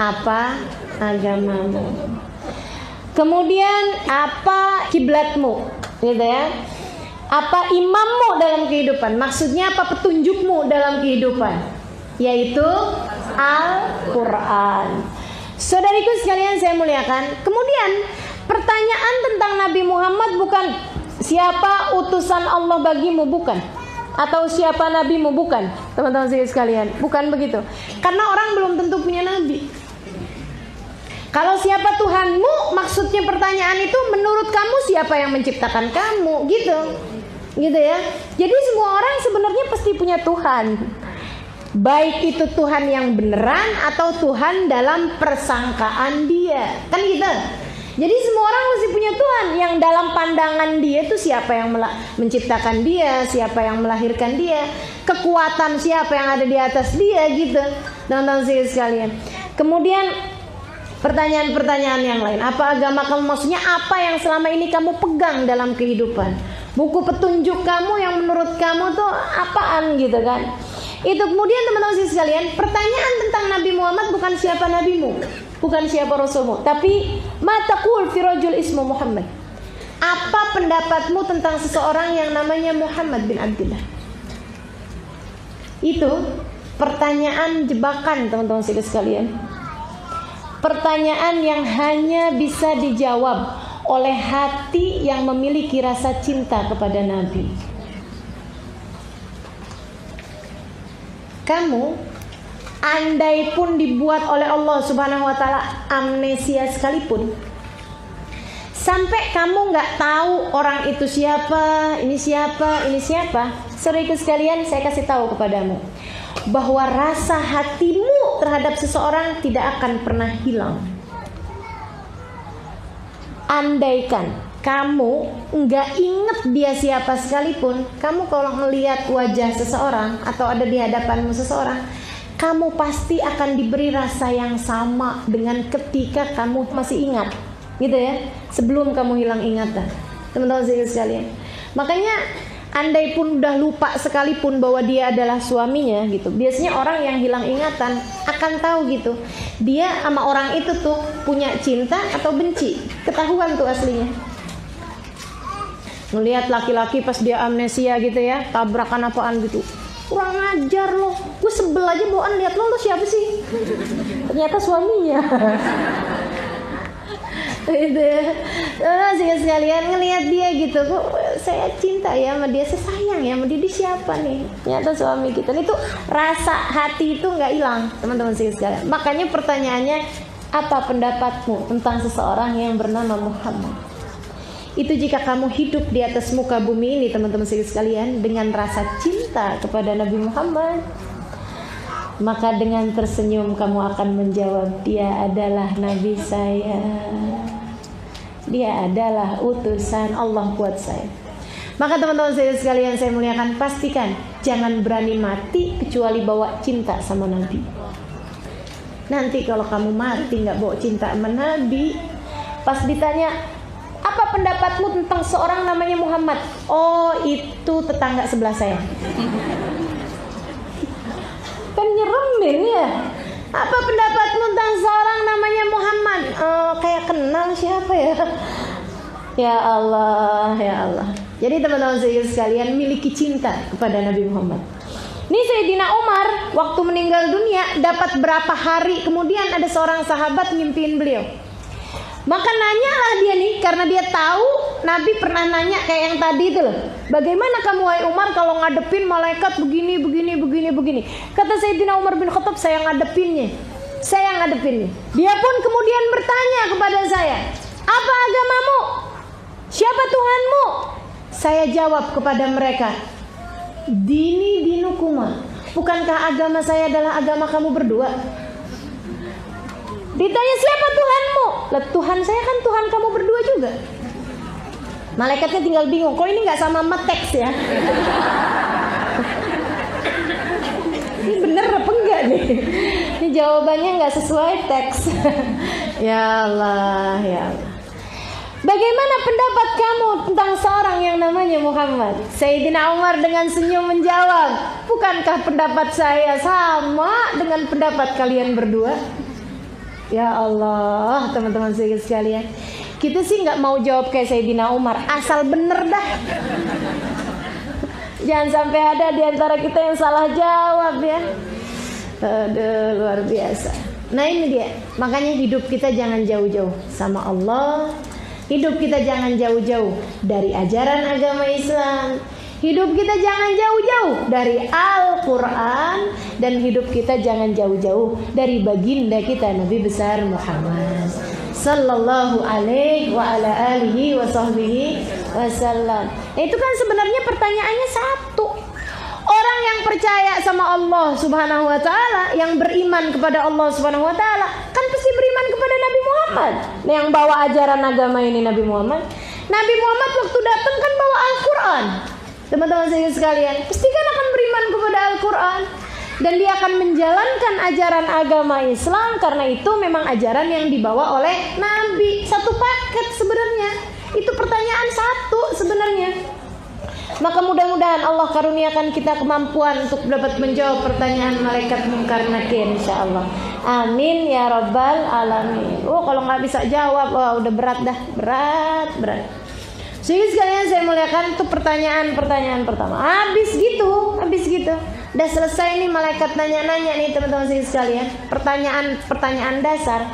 Apa agamamu? Kemudian apa kiblatmu? Gitu ya. Apa imammu dalam kehidupan? Maksudnya apa petunjukmu dalam kehidupan? Yaitu Al-Quran. Saudariku sekalian saya muliakan. Kemudian pertanyaan tentang Nabi Muhammad bukan siapa utusan Allah bagimu, bukan. Atau siapa nabimu, bukan. Teman-teman sekalian, bukan begitu. Karena orang belum tentu punya nabi. Kalau siapa Tuhanmu, maksudnya pertanyaan itu menurut kamu siapa yang menciptakan kamu, gitu ya. Jadi semua orang sebenarnya pasti punya Tuhan, baik itu Tuhan yang beneran atau Tuhan dalam persangkaan dia, kan gitu. Jadi semua orang mesti punya Tuhan yang dalam pandangan dia itu siapa yang menciptakan dia, siapa yang melahirkan dia, kekuatan siapa yang ada di atas dia, gitu. Teman-teman sekalian. Kemudian pertanyaan-pertanyaan yang lain. Apa agama kamu? Maksudnya apa yang selama ini kamu pegang dalam kehidupan? Buku petunjuk kamu yang menurut kamu tuh apaan, gitu kan? Itu kemudian teman-teman sekalian, pertanyaan tentang Nabi Muhammad bukan siapa nabimu, bukan siapa rasulmu, tapi Ma taqul fi rajul ismu Muhammad? Apa pendapatmu tentang seseorang yang namanya Muhammad bin Abdullah? Itu pertanyaan jebakan, teman-teman sekalian. Pertanyaan yang hanya bisa dijawab oleh hati yang memiliki rasa cinta kepada Nabi. Kamu, andai pun dibuat oleh Allah Subhanahu wa taala amnesia sekalipun, sampai kamu nggak tahu orang itu siapa, ini siapa, ini siapa, saudara sekalian, saya kasih tahu kepadamu bahwa rasa hatimu terhadap seseorang tidak akan pernah hilang. Andaikan kamu nggak inget dia siapa sekalipun, kamu kalau melihat wajah seseorang atau ada di hadapanmu seseorang, kamu pasti akan diberi rasa yang sama dengan ketika kamu masih ingat, gitu ya, sebelum kamu hilang ingatan, teman-teman sekalian. Makanya andai pun udah lupa sekalipun bahwa dia adalah suaminya gitu, biasanya orang yang hilang ingatan akan tahu gitu, dia sama orang itu tuh punya cinta atau benci, ketahuan tuh aslinya. Ngelihat laki-laki pas dia amnesia gitu ya, tabrakan apaan gitu, kurang ajar loh, gue sebel aja bawaan lihat lo siapa sih, ternyata suaminya. Itu sekalian ngelihat dia gitu, kok saya cinta ya sama dia, saya sayang ya sama dia, dia siapa nih, ternyata suami kita. Itu rasa hati itu nggak hilang, teman-teman sekalian. Makanya pertanyaannya, apa pendapatmu tentang seseorang yang bernama Muhammad? Itu jika kamu hidup di atas muka bumi ini, teman-teman sekalian, dengan rasa cinta kepada Nabi Muhammad, maka dengan tersenyum kamu akan menjawab, dia adalah Nabi saya, dia adalah utusan Allah buat saya. Maka teman-teman sekalian saya muliakan, pastikan jangan berani mati kecuali bawa cinta sama Nabi. Nanti kalau kamu mati nggak bawa cinta sama Nabi, pas ditanya, apa pendapatmu tentang seorang namanya Muhammad? Oh, itu tetangga sebelah saya. Kan nyeremin ya. Apa pendapatmu tentang seorang namanya Muhammad? Kayak kenal siapa ya? Ya Allah, ya Allah. Jadi teman-teman sekalian, miliki cinta kepada Nabi Muhammad. Ini Sayyidina Umar waktu meninggal dunia, dapat berapa hari kemudian ada seorang sahabat ngimpiin beliau. Maka nanyalah dia nih, karena dia tahu Nabi pernah nanya kayak yang tadi itu loh. Bagaimana kamu wahai Umar kalau ngadepin malaikat begini. Kata Sayyidina Umar bin Khattab, saya ngadepinnya. Dia pun kemudian bertanya kepada saya, apa agamamu? Siapa Tuhanmu? Saya jawab kepada mereka, dini dinukuma. Bukankah agama saya adalah agama kamu berdua? Ditanya siapa Tuhanmu? Lah, Tuhan saya kan Tuhan kamu berdua juga. Malaikatnya tinggal bingung, kok ini nggak sama teks ya? Ini bener apa enggak nih? Ini jawabannya nggak sesuai teks. Ya Allah, ya Allah. Bagaimana pendapat kamu tentang seorang yang namanya Muhammad? Sayyidina Umar dengan senyum menjawab, bukankah pendapat saya sama dengan pendapat kalian berdua? Ya Allah, teman-teman sekalian, kita sih nggak mau jawab kayak Sayyidina Umar, asal bener dah. Jangan sampai ada di antara kita yang salah jawab ya. Aduh, luar biasa. Nah ini dia, makanya hidup kita jangan jauh-jauh sama Allah. Hidup kita jangan jauh-jauh dari ajaran agama Islam. Hidup kita jangan jauh-jauh dari Al-Quran. Dan hidup kita jangan jauh-jauh dari baginda kita Nabi besar Muhammad sallallahu alaihi wa ala alihi wa sahbihi wasallam. Nah, itu kan sebenarnya pertanyaannya satu. Orang yang percaya sama Allah subhanahu wa ta'ala, yang beriman kepada Allah subhanahu wa ta'ala, kan pasti beriman kepada Nabi Muhammad. Nah, yang bawa ajaran agama ini Nabi Muhammad. Nabi Muhammad waktu datang kan bawa Al-Quran. Teman-teman saya sekalian, pasti kan akan beriman kepada Al-Quran. Dan dia akan menjalankan ajaran agama Islam, karena itu memang ajaran yang dibawa oleh Nabi. Satu paket sebenarnya. Itu pertanyaan satu sebenarnya. Maka mudah-mudahan mudah-mudahan Allah karuniakan kita kemampuan untuk dapat menjawab pertanyaan malaikat Munkar Nakir insyaallah. Amin ya rabbal alamin. Kalau nggak bisa jawab, udah berat dah, berat. Jadi sekalian saya muliakan, itu pertanyaan pertama. Habis gitu. Udah selesai nih malaikat nanya-nanya nih teman-teman sekalian. Pertanyaan dasar.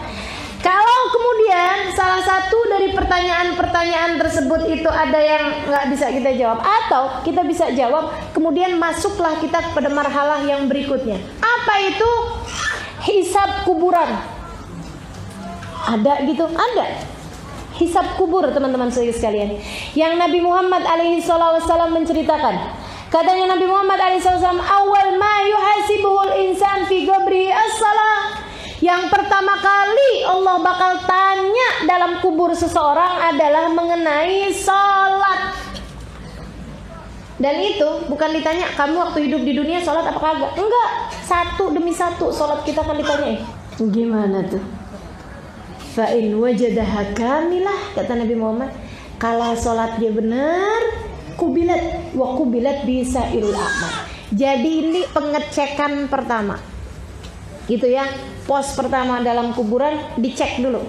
Kalau kemudian salah satu dari pertanyaan tersebut itu ada yang nggak bisa kita jawab atau kita bisa jawab, kemudian masuklah kita kepada marhalah yang berikutnya. Apa itu? Hisab kuburan. Ada gitu? Ada. Hisab kubur teman-teman sekalian. Yang Nabi Muhammad SAW menceritakan. Katanya Nabi Muhammad SAW, awal ma yuhasibuhul insan fi qabrihi as-salah. Yang pertama kali Allah bakal tanya dalam kubur seseorang adalah mengenai sholat. Dan itu bukan ditanya kamu waktu hidup di dunia sholat apa kagak. Enggak, satu demi satu sholat kita akan ditanyain. Gimana tuh? Fa'in wajadaha kamilah, kata Nabi Muhammad, kalau sholat dia benar, kubilat wa kubilat bisa ilul amal. Jadi ini pengecekan pertama. Gitu ya. Pos pertama dalam kuburan dicek dulu.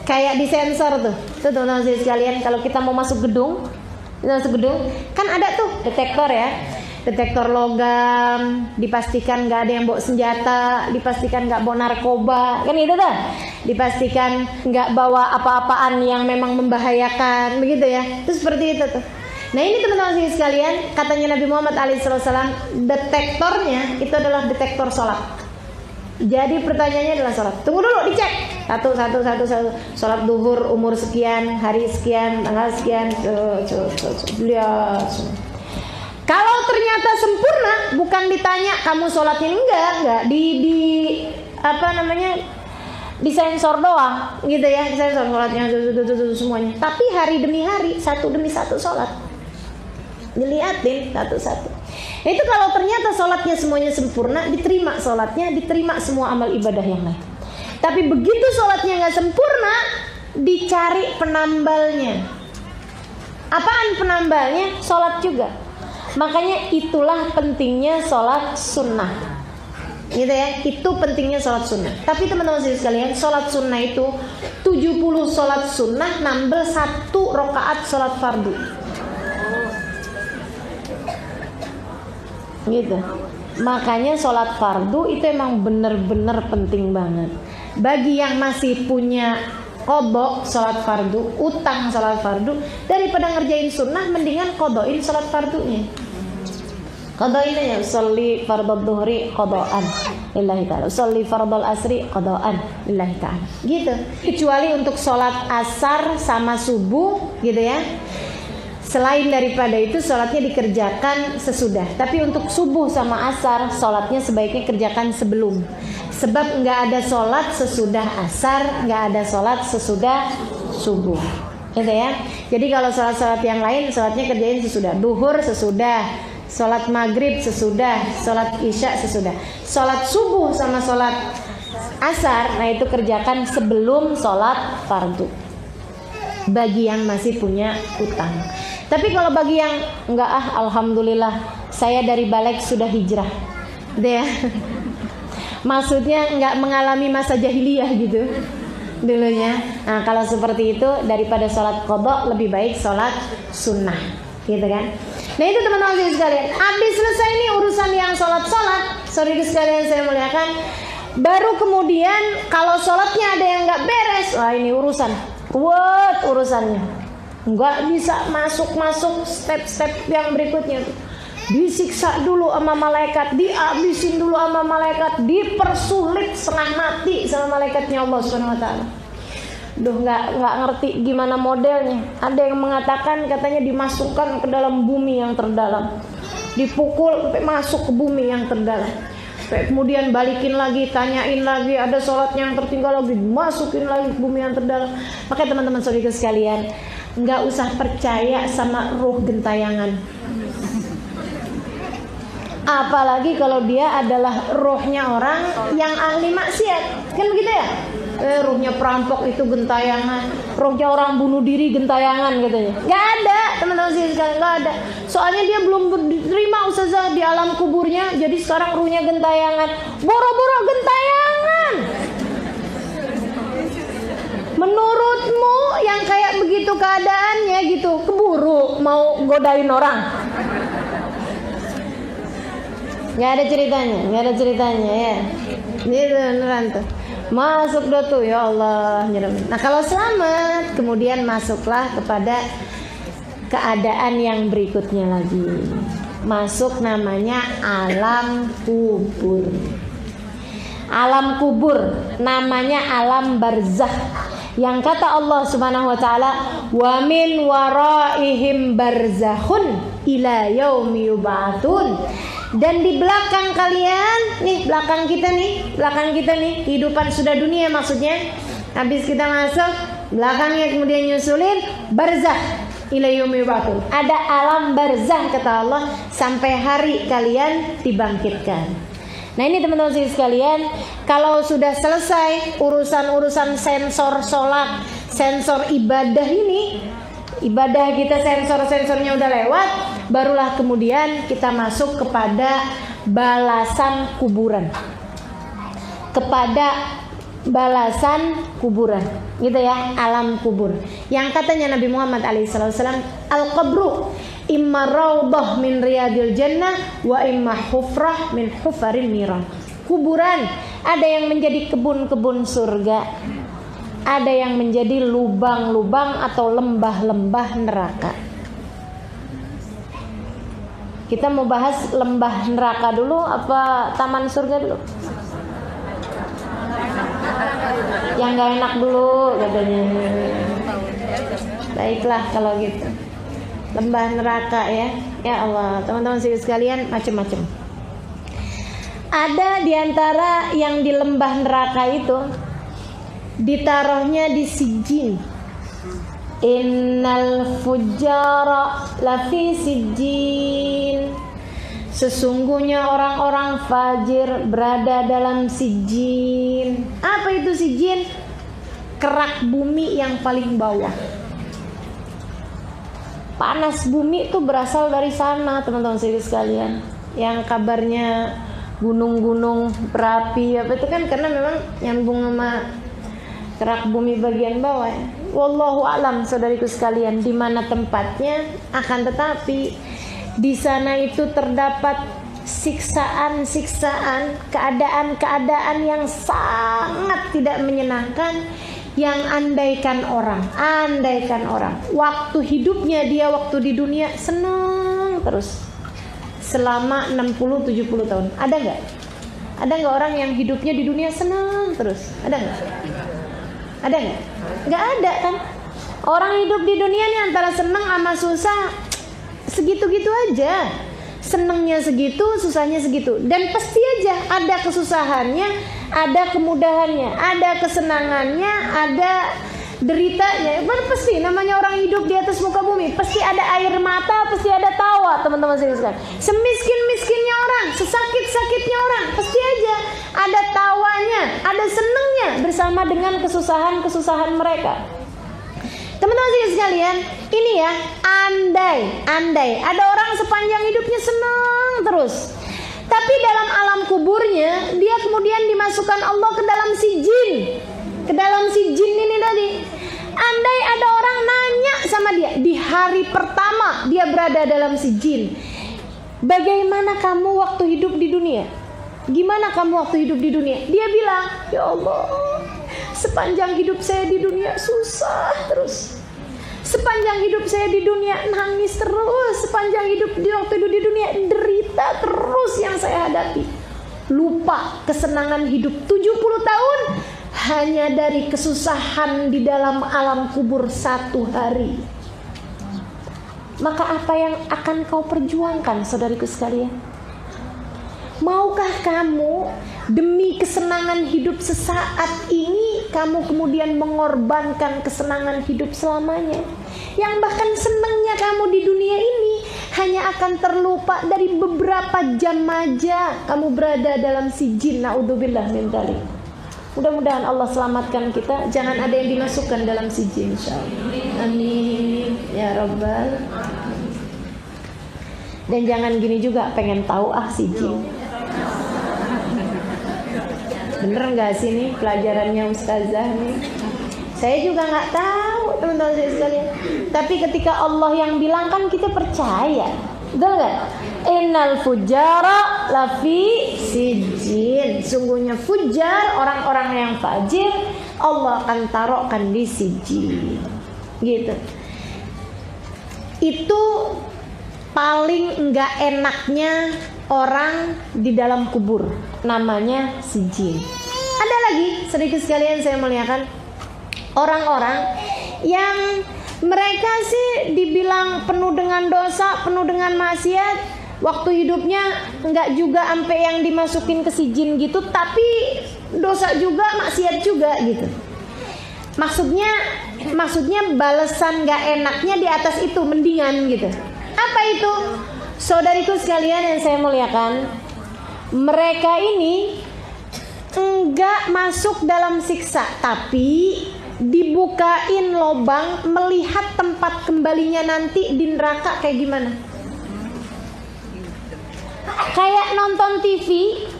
Kayak disensor tuh. Tuh teman-teman sekalian, kalau kita mau masuk gedung, kan ada tuh detektor ya. Detektor logam, dipastikan nggak ada yang bawa senjata, dipastikan nggak bawa narkoba, kan itu tuh. Dipastikan nggak bawa apa-apaan yang memang membahayakan, begitu ya. Itu seperti itu tuh. Nah ini teman-teman sekalian, katanya Nabi Muhammad SAW, detektornya itu adalah detektor sholat. Jadi pertanyaannya adalah sholat. Tunggu dulu, dicek satu. Sholat duhur umur sekian, hari sekian, tanggal sekian. Lihat. Kalau ternyata sempurna, bukan ditanya kamu sholatnya enggak disensor doang, gitu ya, disensor sholatnya semuanya. Tapi hari demi hari, satu demi satu sholat, dilihatin satu-satu. Itu kalau ternyata sholatnya semuanya sempurna, diterima sholatnya, diterima semua amal ibadah yang lain. Tapi begitu sholatnya nggak sempurna, dicari penambalnya. Apaan penambalnya? Sholat juga. Makanya itulah pentingnya sholat sunnah, gitu ya. Itu pentingnya sholat sunnah. Tapi teman-teman sekalian, sholat sunnah itu 70 sholat sunnah nambel 1 rakaat sholat fardu. Gitu. Makanya sholat fardu itu emang bener-bener penting banget. Bagi yang masih punya qadha sholat fardu, utang sholat fardu, daripada ngerjain sunnah, mendingan qadhain sholat fardunya. Qadhain ya, sholli fardhu dhuhri qadhaan lillahi ta'ala, sholli fardhu asri qadhaan lillahi ta'ala. Gitu. Kecuali untuk sholat asar sama subuh, gitu ya. Selain daripada itu sholatnya dikerjakan sesudah. Tapi untuk subuh sama asar, sholatnya sebaiknya kerjakan sebelum. Sebab nggak ada sholat sesudah asar, nggak ada sholat sesudah subuh, gitu ya. Jadi kalau sholat-sholat yang lain, sholatnya kerjain sesudah. Duhur sesudah, sholat maghrib sesudah, sholat isya sesudah. Sholat subuh sama sholat asar, nah itu kerjakan sebelum sholat fardu. Bagi yang masih punya utang. Tapi kalau bagi yang enggak, alhamdulillah saya dari balik sudah hijrah, deh. Maksudnya enggak mengalami masa jahiliyah gitu dulunya. Nah kalau seperti itu, daripada sholat qadha lebih baik sholat sunnah, gitu kan. Nah itu teman-teman sekalian, habis selesai nih urusan yang sholat, sorry sekalian saya muliakan. Baru kemudian kalau sholatnya ada yang enggak beres, wah ini urusan kuat urusannya. Nggak bisa masuk step-step yang berikutnya. Disiksa dulu sama malaikat, dihabisin dulu sama malaikat, dipersulit setengah mati sama malaikatnya Allah Subhanahu wa taala. Nggak ngerti gimana modelnya. Ada yang mengatakan katanya dimasukkan ke dalam bumi yang terdalam, dipukul sampai masuk ke bumi yang terdalam, sampai kemudian balikin lagi, tanyain lagi, ada sholatnya yang tertinggal lagi, masukin lagi ke bumi yang terdalam. Makanya teman-teman saudara sekalian, nggak usah percaya sama ruh gentayangan. Apalagi kalau dia adalah rohnya orang yang ahli maksiat, kan begitu ya? Ruhnya perampok itu gentayangan, ruhnya orang bunuh diri gentayangan katanya. Gak ada, teman-teman sekalian, gak ada. Soalnya dia belum diterima ustazah di alam kuburnya, jadi sekarang ruhnya gentayangan. Boro-boro gentayangan. Menurutmu yang kayak begitu keadaannya gitu, keburu mau godain orang? Gak ada ceritanya ya. Ini beneran tuh. Masuk dah tuh, ya Allah. Nah kalau selamat, kemudian masuklah kepada keadaan yang berikutnya lagi. Masuk namanya alam kubur. Alam kubur namanya alam barzakh. Yang kata Allah Subhanahu wa taala, "Wa min waraihim barzakhun ila yaumi yub'atsun." Dan di belakang kalian, nih belakang kita nih, kehidupan sudah dunia maksudnya. Habis kita masuk, belakangnya kemudian nyusulin barzakh ila yaumi yub'atsun. Ada alam barzakh kata Allah sampai hari kalian dibangkitkan. Nah ini teman-teman sekalian, kalau sudah selesai urusan-urusan sensor sholat, sensor ibadah ini, ibadah kita sensor-sensornya udah lewat, barulah kemudian kita masuk kepada balasan kuburan. Kepada balasan kuburan, gitu ya, alam kubur. Yang katanya Nabi Muhammad SAW, al-qabru imma raudhah min riyadil jannah wa imma hufrah min hufaril niran. Kuburan ada yang menjadi kebun-kebun surga, ada yang menjadi lubang-lubang atau lembah-lembah neraka. Kita mau bahas lembah neraka dulu apa taman surga dulu? Yang gak enak dulu katanya. Baiklah kalau gitu. Lembah neraka ya. Ya Allah, teman-teman sekalian, macam-macam. Ada diantara yang di lembah neraka itu ditaruhnya di sijin. Innal fujjara lafi sijin. Sesungguhnya orang-orang fajir berada dalam sijin. Apa itu sijin? Kerak bumi yang paling bawah. Panas bumi itu berasal dari sana, teman-teman sekalian. Yang kabarnya gunung-gunung berapi apa itu kan karena memang nyambung sama kerak bumi bagian bawah ya. Wallahu a'lam saudariku sekalian di mana tempatnya, akan tetapi di sana itu terdapat siksaan-siksaan, keadaan-keadaan yang sangat tidak menyenangkan, yang andaikan orang waktu hidupnya dia waktu di dunia senang terus selama 60-70 tahun. Ada nggak orang yang hidupnya di dunia senang terus? Ada nggak? Nggak ada kan? Orang hidup di dunia ini antara senang sama susah segitu-gitu aja. Senangnya segitu, susahnya segitu. Dan pasti aja ada kesusahannya, ada kemudahannya, ada kesenangannya, ada deritanya. Pasti namanya orang hidup di atas muka bumi, pasti ada air mata, pasti ada tawa, teman-teman sekalian. Semiskin-miskinnya orang, sesakit-sakitnya orang, pasti aja ada tawanya, ada senangnya bersama dengan kesusahan-kesusahan mereka. Teman-teman sekalian, ini ya, andai ada orang sepanjang hidupnya senang terus, tapi dalam alam kuburnya dia kemudian dimasukkan Allah ke dalam sijin. Ke dalam sijin ini tadi. Andai ada orang nanya sama dia di hari pertama dia berada dalam sijin, bagaimana kamu waktu hidup di dunia? Gimana kamu waktu hidup di dunia? Dia bilang, ya Allah, sepanjang hidup saya di dunia susah terus. Sepanjang hidup saya di dunia nangis terus. Sepanjang hidup waktu di dunia derita terus yang saya hadapi. Lupa kesenangan hidup 70 tahun hanya dari kesusahan di dalam alam kubur 1 hari. Maka apa yang akan kau perjuangkan, saudariku sekalian? Maukah kamu demi kesenangan hidup sesaat ini kamu kemudian mengorbankan kesenangan hidup selamanya? Yang bahkan senangnya kamu di dunia ini hanya akan terlupa dari beberapa jam aja kamu berada dalam sijin. Naudzubillah min dzalik. Mudah-mudahan Allah selamatkan kita, jangan ada yang dimasukkan dalam sijin, insyaallah. Amin ya rabbal. Dan jangan gini juga, pengen tahu sijin. Bener nggak sih nih pelajarannya ustazah nih? Saya juga nggak tahu teman-teman saya sekalian. Tapi ketika Allah yang bilang kan kita percaya, betul nggak? Innal fujara lafi sijin. Sungguhnya fujar, orang-orang yang fajir, Allah akan taruhkan di sijin. Gitu. Itu paling enggak enaknya orang di dalam kubur, namanya sijin. Ada lagi sedikit sekalian saya muliakan, orang-orang yang mereka sih dibilang penuh dengan dosa, penuh dengan maksiat. Waktu hidupnya enggak juga sampai yang dimasukin ke sijin gitu, tapi dosa juga, maksiat juga gitu. Maksudnya balasan enggak enaknya di atas itu, mendingan gitu. Apa itu? Saudariku sekalian yang saya muliakan, mereka ini enggak masuk dalam siksa, tapi dibukain lobang melihat tempat kembalinya nanti di neraka kayak gimana. Kayak nonton TV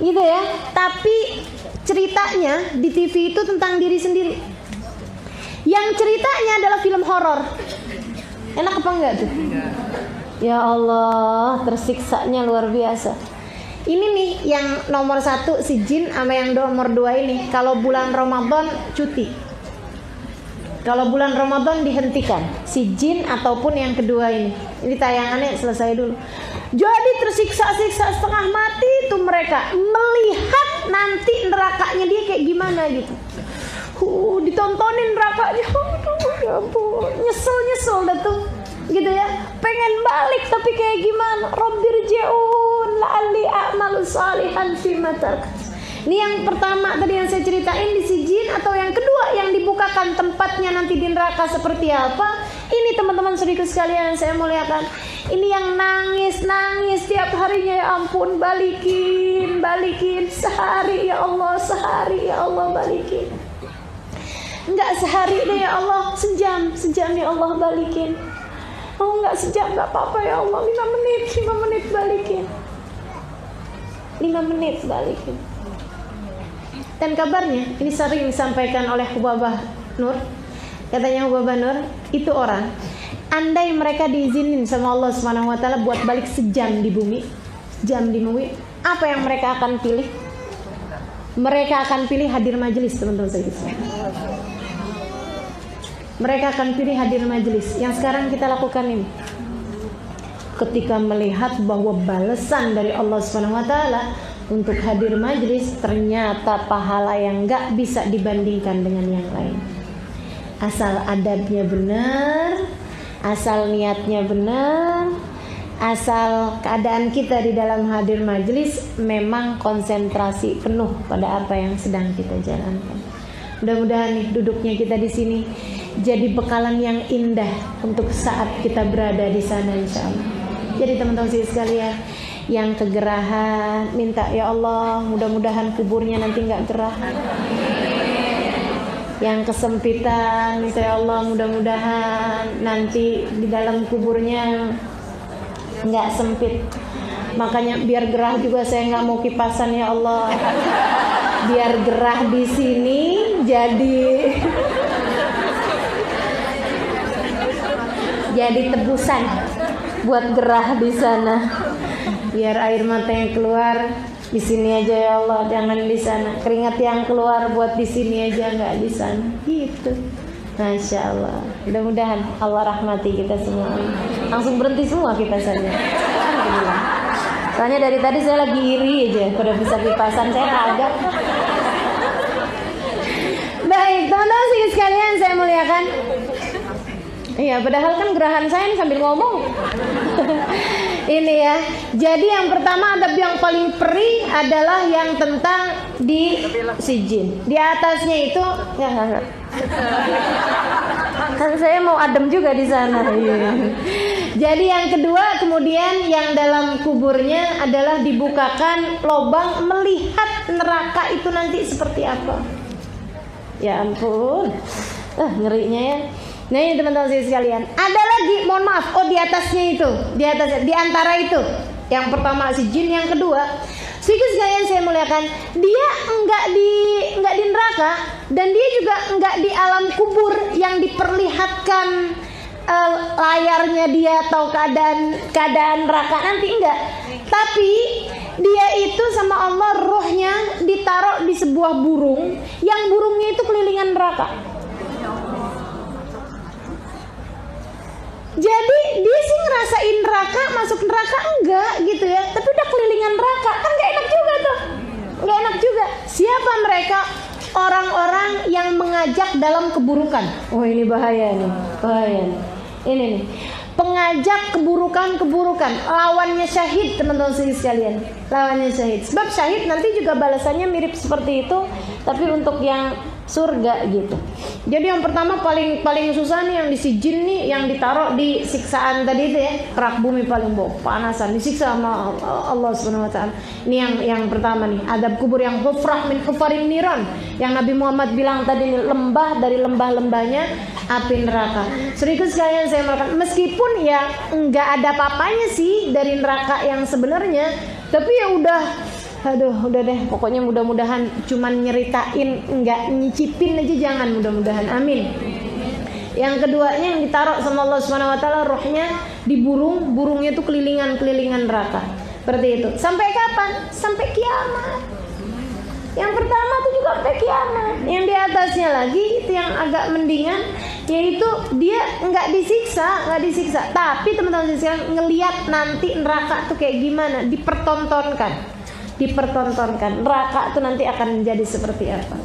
gitu ya, tapi ceritanya di TV itu tentang diri sendiri. Yang ceritanya adalah film horor. Enak apa enggak tuh? Ya Allah, tersiksanya luar biasa. Ini nih yang nomor 1 sijin, sama yang nomor 2 ini. Kalau bulan Ramadan cuti. Kalau bulan Ramadan dihentikan, sijin ataupun yang kedua ini. Ini tayangannya selesai dulu. Jadi tersiksa-siksa setengah mati itu mereka, melihat nanti nerakanya dia kayak gimana gitu. Ditontonin nerakanya, ya ampun, nyesel dah tuh. Gitu ya, pengen balik tapi kayak gimana? Rabbirji'un la'alli a'malu salihan fima tarak. Ini yang pertama tadi yang saya ceritain di sijin, atau yang kedua yang dibukakan tempatnya nanti di neraka seperti apa? Ini teman-teman saudaraku sekalian yang saya muliakan. Ini yang nangis tiap harinya, ya ampun, balikin sehari ya Allah, balikin. Enggak sehari deh ya Allah, sejam ya Allah, balikin. Oh enggak sejam, enggak apa-apa ya Allah, 5 menit balikin. 5 menit balikin. Dan kabarnya ini sering disampaikan oleh Hubabah Nur. Katanya Hubabah Nur, itu orang, andai mereka diizinin sama Allah Subhanahu wa taala buat balik sejam di bumi, apa yang mereka akan pilih? Mereka akan pilih hadir majelis, teman-teman sekalian. Mereka akan pilih hadir majelis yang sekarang kita lakukan ini. Ketika melihat bahwa balasan dari Allah Subhanahu wa taala untuk hadir majelis ternyata pahala yang enggak bisa dibandingkan dengan yang lain. Asal adabnya benar, asal niatnya benar, asal keadaan kita di dalam hadir majelis memang konsentrasi penuh pada apa yang sedang kita jalankan. Mudah-mudahan nih duduknya kita di sini jadi bekalan yang indah untuk saat kita berada di sana, insyaallah. Jadi teman-teman sekalian yang kegerahan, minta ya Allah mudah-mudahan kuburnya nanti nggak gerah. Yang kesempitan, minta ya Allah mudah-mudahan nanti di dalam kuburnya nggak sempit. Makanya biar gerah juga saya nggak mau kipasan ya Allah. Biar gerah di sini jadi tebusan buat gerah di sana. Biar air mata yang keluar di sini aja ya Allah, jangan di sana. Keringat yang keluar buat di sini aja, nggak di sana. Gitu. Masya Allah. Mudah-mudahan Allah rahmati kita semua. Langsung berhenti semua kipasannya. Alhamdulillah. Soalnya dari tadi saya lagi iri aja, pada bisa kipasan, saya kagak. Baik, teman-teman sekalian saya muliakan. Iya, padahal kan gerahan saya ini sambil ngomong. Ini ya. Jadi yang pertama adab yang paling perih adalah yang tentang di sijin. Di atasnya itu enggak. Kan saya mau adem juga di sana. Jadi yang kedua kemudian yang dalam kuburnya adalah dibukakan lobang melihat neraka itu nanti seperti apa. Ya ampun, ngerinya ya. Nah ini teman-teman sekalian, ada lagi, mohon maaf, di atasnya itu, di antara itu, yang pertama si jin, yang kedua, sekalian saya muliakan, dia enggak di neraka, dan dia juga enggak di alam kubur yang diperlihatkan layarnya dia atau keadaan neraka nanti, enggak. Tapi dia itu sama Allah rohnya ditaruh di sebuah burung, yang burungnya itu kelilingan neraka. Jadi dia sih ngerasain neraka, masuk neraka enggak gitu ya, tapi udah kelilingan neraka, kan gak enak juga tuh, gak enak juga. Siapa mereka? Orang-orang yang mengajak dalam keburukan. Oh ini bahaya nih, bahaya nih. Ini nih, pengajak keburukan, lawannya syahid teman-teman sekalian, lawannya syahid. Sebab syahid nanti juga balasannya mirip seperti itu, tapi untuk yang surga gitu. Jadi yang pertama paling susah nih yang di si jin nih, yang ditaruh di siksaan tadi itu ya, kerak bumi paling bawah, panasan, disiksa sama Allah Subhanahu wa taala. Ini yang pertama nih, adab kubur yang hufrah min hufarin niran, yang Nabi Muhammad bilang tadi nih, lembah dari lembah-lembahnya api neraka. Serius sekalian saya mengatakan, meskipun ya enggak ada apa-apanya sih dari neraka yang sebenarnya, tapi ya udah deh, pokoknya mudah-mudahan cuman nyeritain, enggak nyicipin aja, jangan, mudah-mudahan, amin. Yang keduanya yang ditaruh sama Allah Subhanahu wa taala rohnya di burungnya itu kelilingan neraka. Seperti itu. Sampai kapan? Sampai kiamat. Yang pertama itu juga sampai kiamat. Yang di atasnya lagi itu yang agak mendingan, yaitu dia enggak disiksa, tapi teman-teman sekalian ngelihat nanti neraka tuh kayak gimana, dipertontonkan neraka itu nanti akan menjadi seperti apa.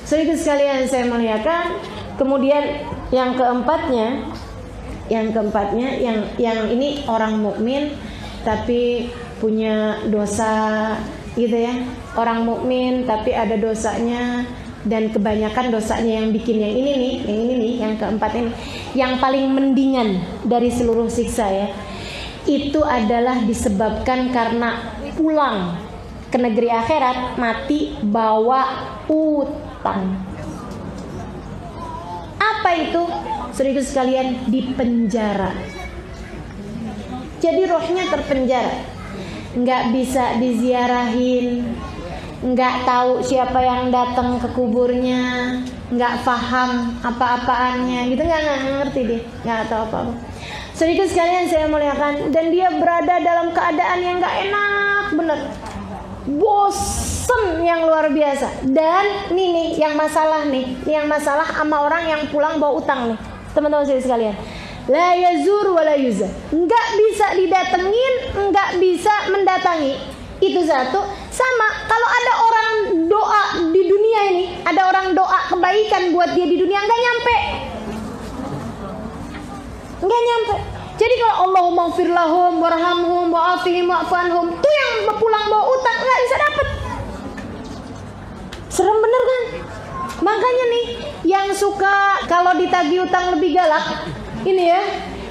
Itu sekalian saya muliakan. Kemudian yang keempatnya yang ini orang mukmin tapi punya dosa gitu ya. Orang mukmin tapi ada dosanya, dan kebanyakan dosanya yang bikin yang ini nih, yang keempat ini, yang paling mendingan dari seluruh siksa ya. Itu adalah disebabkan karena pulang ke negeri akhirat mati bawa utang. Apa itu? Saudara sekalian, di penjara. Jadi rohnya terpenjara, nggak bisa diziarahin, nggak tahu siapa yang datang ke kuburnya, nggak paham apa-apaannya, gitu, nggak ngerti deh, nggak tahu apa-apa. Saudara sekalian saya muliakan, dan dia berada dalam keadaan yang nggak enak bener. Bosen yang luar biasa. Dan nih yang masalah sama orang yang pulang bawa utang nih, teman-teman sekalian. La yazur wa la yuzar, nggak bisa didatengin, nggak bisa mendatangi. Itu satu. Sama kalau ada orang doa di dunia ini, ada orang doa kebaikan buat dia di dunia, nggak nyampe. Jadi kalau Allahumma ighfir lahum warhamhum wa'afihim wa'fanhum, tuh yang pulang bawa utang nggak bisa dapet. Serem bener kan? Makanya nih yang suka kalau ditagih utang lebih galak, ini ya,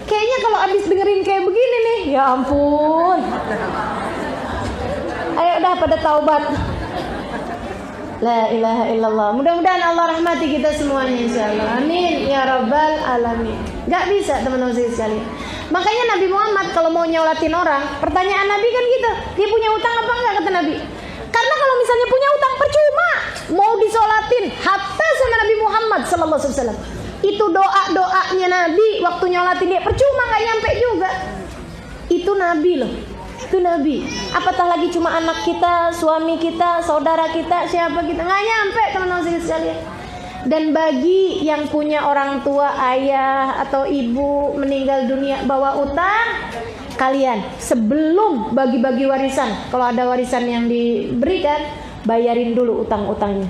kayaknya kalau abis dengerin kayak begini nih, ya ampun, ayo udah pada taubat. La ilaha illallah. Mudah-mudahan Allah rahmati kita semuanya insyaallah. Amin ya rabbal alamin. Gak bisa teman-teman sekalian. Makanya Nabi Muhammad kalau mau nyolatin orang, pertanyaan Nabi kan gitu, dia punya utang apa enggak, kata Nabi. Karena kalau misalnya punya utang percuma mau disolatin. Hatta sama Nabi Muhammad sallallahu alaihi wasallam, itu doa-doanya Nabi waktu nyolatin dia percuma, nggak nyampe juga. Itu Nabi loh, itu Nabi. Apatah lagi cuma anak kita, suami kita, saudara kita, siapa kita, nggak nyampe teman-teman sekalian. Dan bagi yang punya orang tua, ayah atau ibu meninggal dunia bawa utang, kalian sebelum bagi-bagi warisan, kalau ada warisan yang diberikan, bayarin dulu utang-utangnya.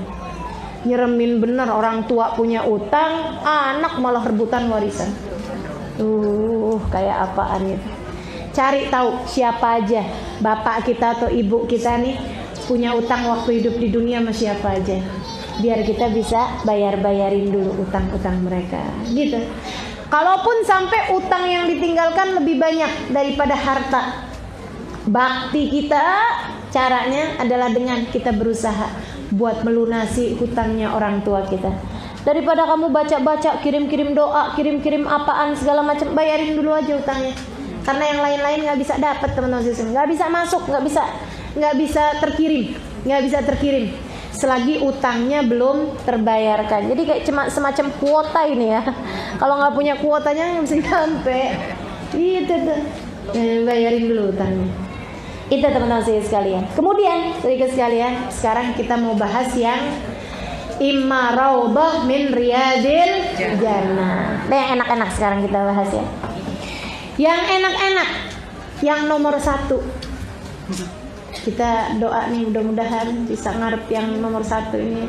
Nyeremin bener, orang tua punya utang, anak malah rebutan warisan. Kayak apaan itu? Cari tahu siapa aja bapak kita atau ibu kita nih punya utang waktu hidup di dunia sama siapa aja, biar kita bisa bayarin dulu utang-utang mereka gitu. Kalaupun sampai utang yang ditinggalkan lebih banyak daripada harta, bakti kita caranya adalah dengan kita berusaha buat melunasi hutangnya orang tua kita. Daripada kamu baca-baca, kirim-kirim doa, kirim-kirim apaan segala macam, bayarin dulu aja hutangnya. Karena yang lain-lain nggak bisa dapat, teman-teman sekalian, nggak bisa masuk, nggak bisa terkirim selagi utangnya belum terbayarkan. Jadi kayak semacam kuota ini ya. Kalau nggak punya kuotanya nggak bisa sampai. Itu tuh, bayarin dulu utangnya. Itu teman-teman sekalian. Kemudian, saudara sekalian, sekarang kita mau bahas yang imma raudhah min riyadil jannah. Nah, yang enak-enak sekarang kita bahas ya. Yang enak-enak, yang nomor 1. Kita doa nih, mudah-mudahan bisa ngarep yang nomor 1 ini.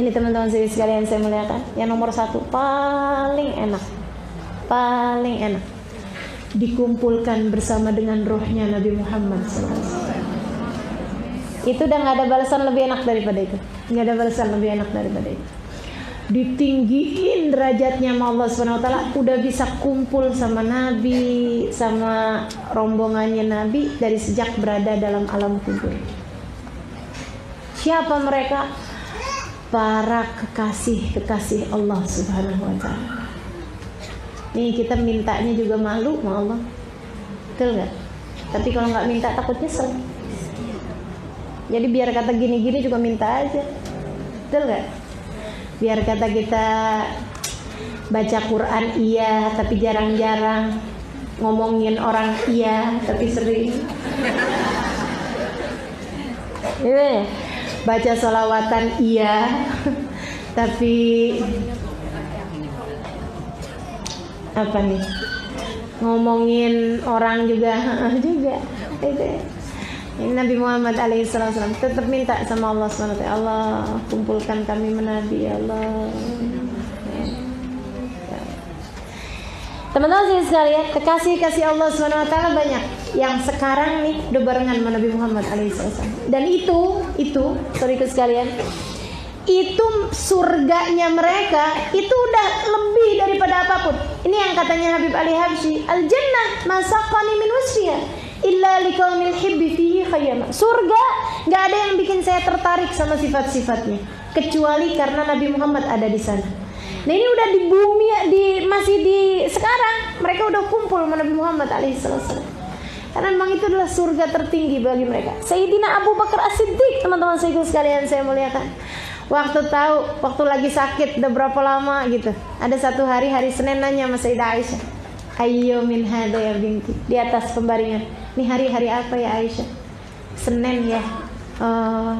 Ini teman-teman sekalian saya muliakan. Yang nomor 1 paling enak, dikumpulkan bersama dengan rohnya Nabi Muhammad SAW. Itu udah nggak ada balasan lebih enak daripada itu. Nggak ada balasan lebih enak daripada itu. Ditinggiin derajatnya sama Allah SWT. Udah bisa kumpul sama Nabi, sama rombongannya Nabi dari sejak berada dalam alam kubur. Siapa mereka? Para kekasih Allah Subhanahu wa ta'ala. Nih kita mintanya juga malu sama Allah, betul nggak? Tapi kalau nggak minta takut nyesel. Jadi biar kata gini-gini juga minta aja, betul nggak? Biar kata kita baca Quran iya, tapi jarang-jarang ngomongin orang iya, tapi sering. Iya, baca sholawatan iya, tapi apa nih, ngomongin orang juga juga itu. Ini Nabi Muhammad alaihissalam tetap minta sama Allah SWT, Allah kumpulkan kami menabi ya Allah. Teman-teman sekalian, kekasih Allah SWT banyak yang sekarang nih udah barengan sama Nabi Muhammad alaihissalam. Dan itu saudara sekalian, itu surganya mereka itu udah lebih daripada apapun. Ini yang katanya Habib Ali Habsyi, al jannah masaqani min wasfiha illa liqaumil hibbi fihi khayyama. Surga nggak ada yang bikin saya tertarik sama sifat-sifatnya kecuali karena Nabi Muhammad ada di sana. Nah ini udah di bumi, masih di sekarang mereka udah kumpul sama Nabi Muhammad alaihissalam. Karena memang itu adalah surga tertinggi bagi mereka. Sayyidina Abu Bakar As-Siddiq, teman-teman sekalian saya muliakan. Waktu lagi sakit udah berapa lama gitu. Ada satu hari Senin nanya sama Sayyidah Aisyah, "Ayyo min hada ya binti?" Di atas pembaringan. Ini hari apa ya Aisyah? Senin ya. Oh,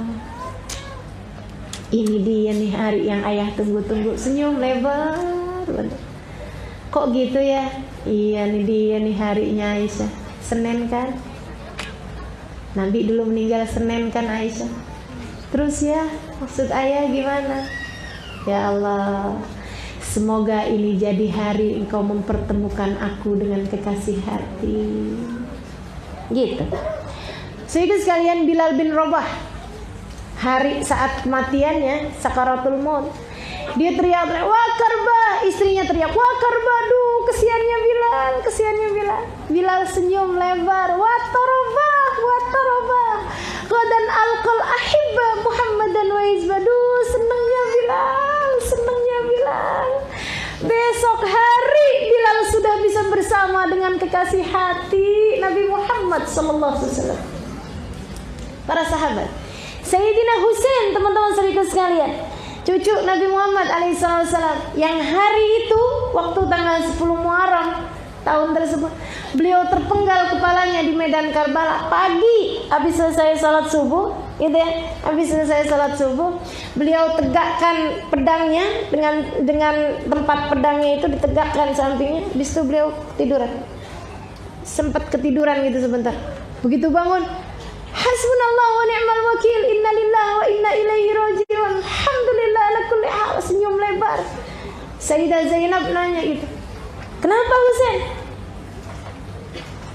ini dia nih hari yang ayah tunggu-tunggu. Senyum lebar. Kok gitu ya? Iya nih dia nih harinya Aisyah. Senin kan? Nabi dulu meninggal Senin kan Aisyah? Terus ya, maksud ayah gimana? Ya Allah, semoga ini jadi hari engkau mempertemukan aku dengan kekasih hati. Gitu. Saudara sekalian, Bilal bin Rabah, hari saat kematiannya, sakaratul maut, dia teriak, "Wah Karba!" Istrinya teriak, "Wah Karba, aduh kesiannya Bilal." Bilal senyum lebar, "Wa tarabah, wa tarabah. Qadan alqal ahibba Muhammadan wa izbadu." Senangnya Bilal. Besok hari Bilal sudah bisa bersama dengan kekasih hati Nabi Muhammad sallallahu alaihi wasallam. Para sahabat, Sayyidina Husain, teman-teman saudara sekalian, cucu Nabi Muhammad alaihissalam, yang hari itu waktu tanggal 10 Muharram tahun tersebut beliau terpenggal kepalanya di medan Karbala pagi habis selesai salat subuh, gitu ya. Habis selesai salat subuh, beliau tegakkan pedangnya dengan tempat pedangnya itu ditegakkan sampingnya. Habis itu beliau tiduran. Sempat ketiduran gitu sebentar. Begitu bangun, hasbunallah wa ni'mal wakil, inna lillahi wa inna ilaihi raji'un, alhamdulillah ala kulli hal. Senyum lebar. Sayyidah Zainab nanya itu, "Kenapa Husain?"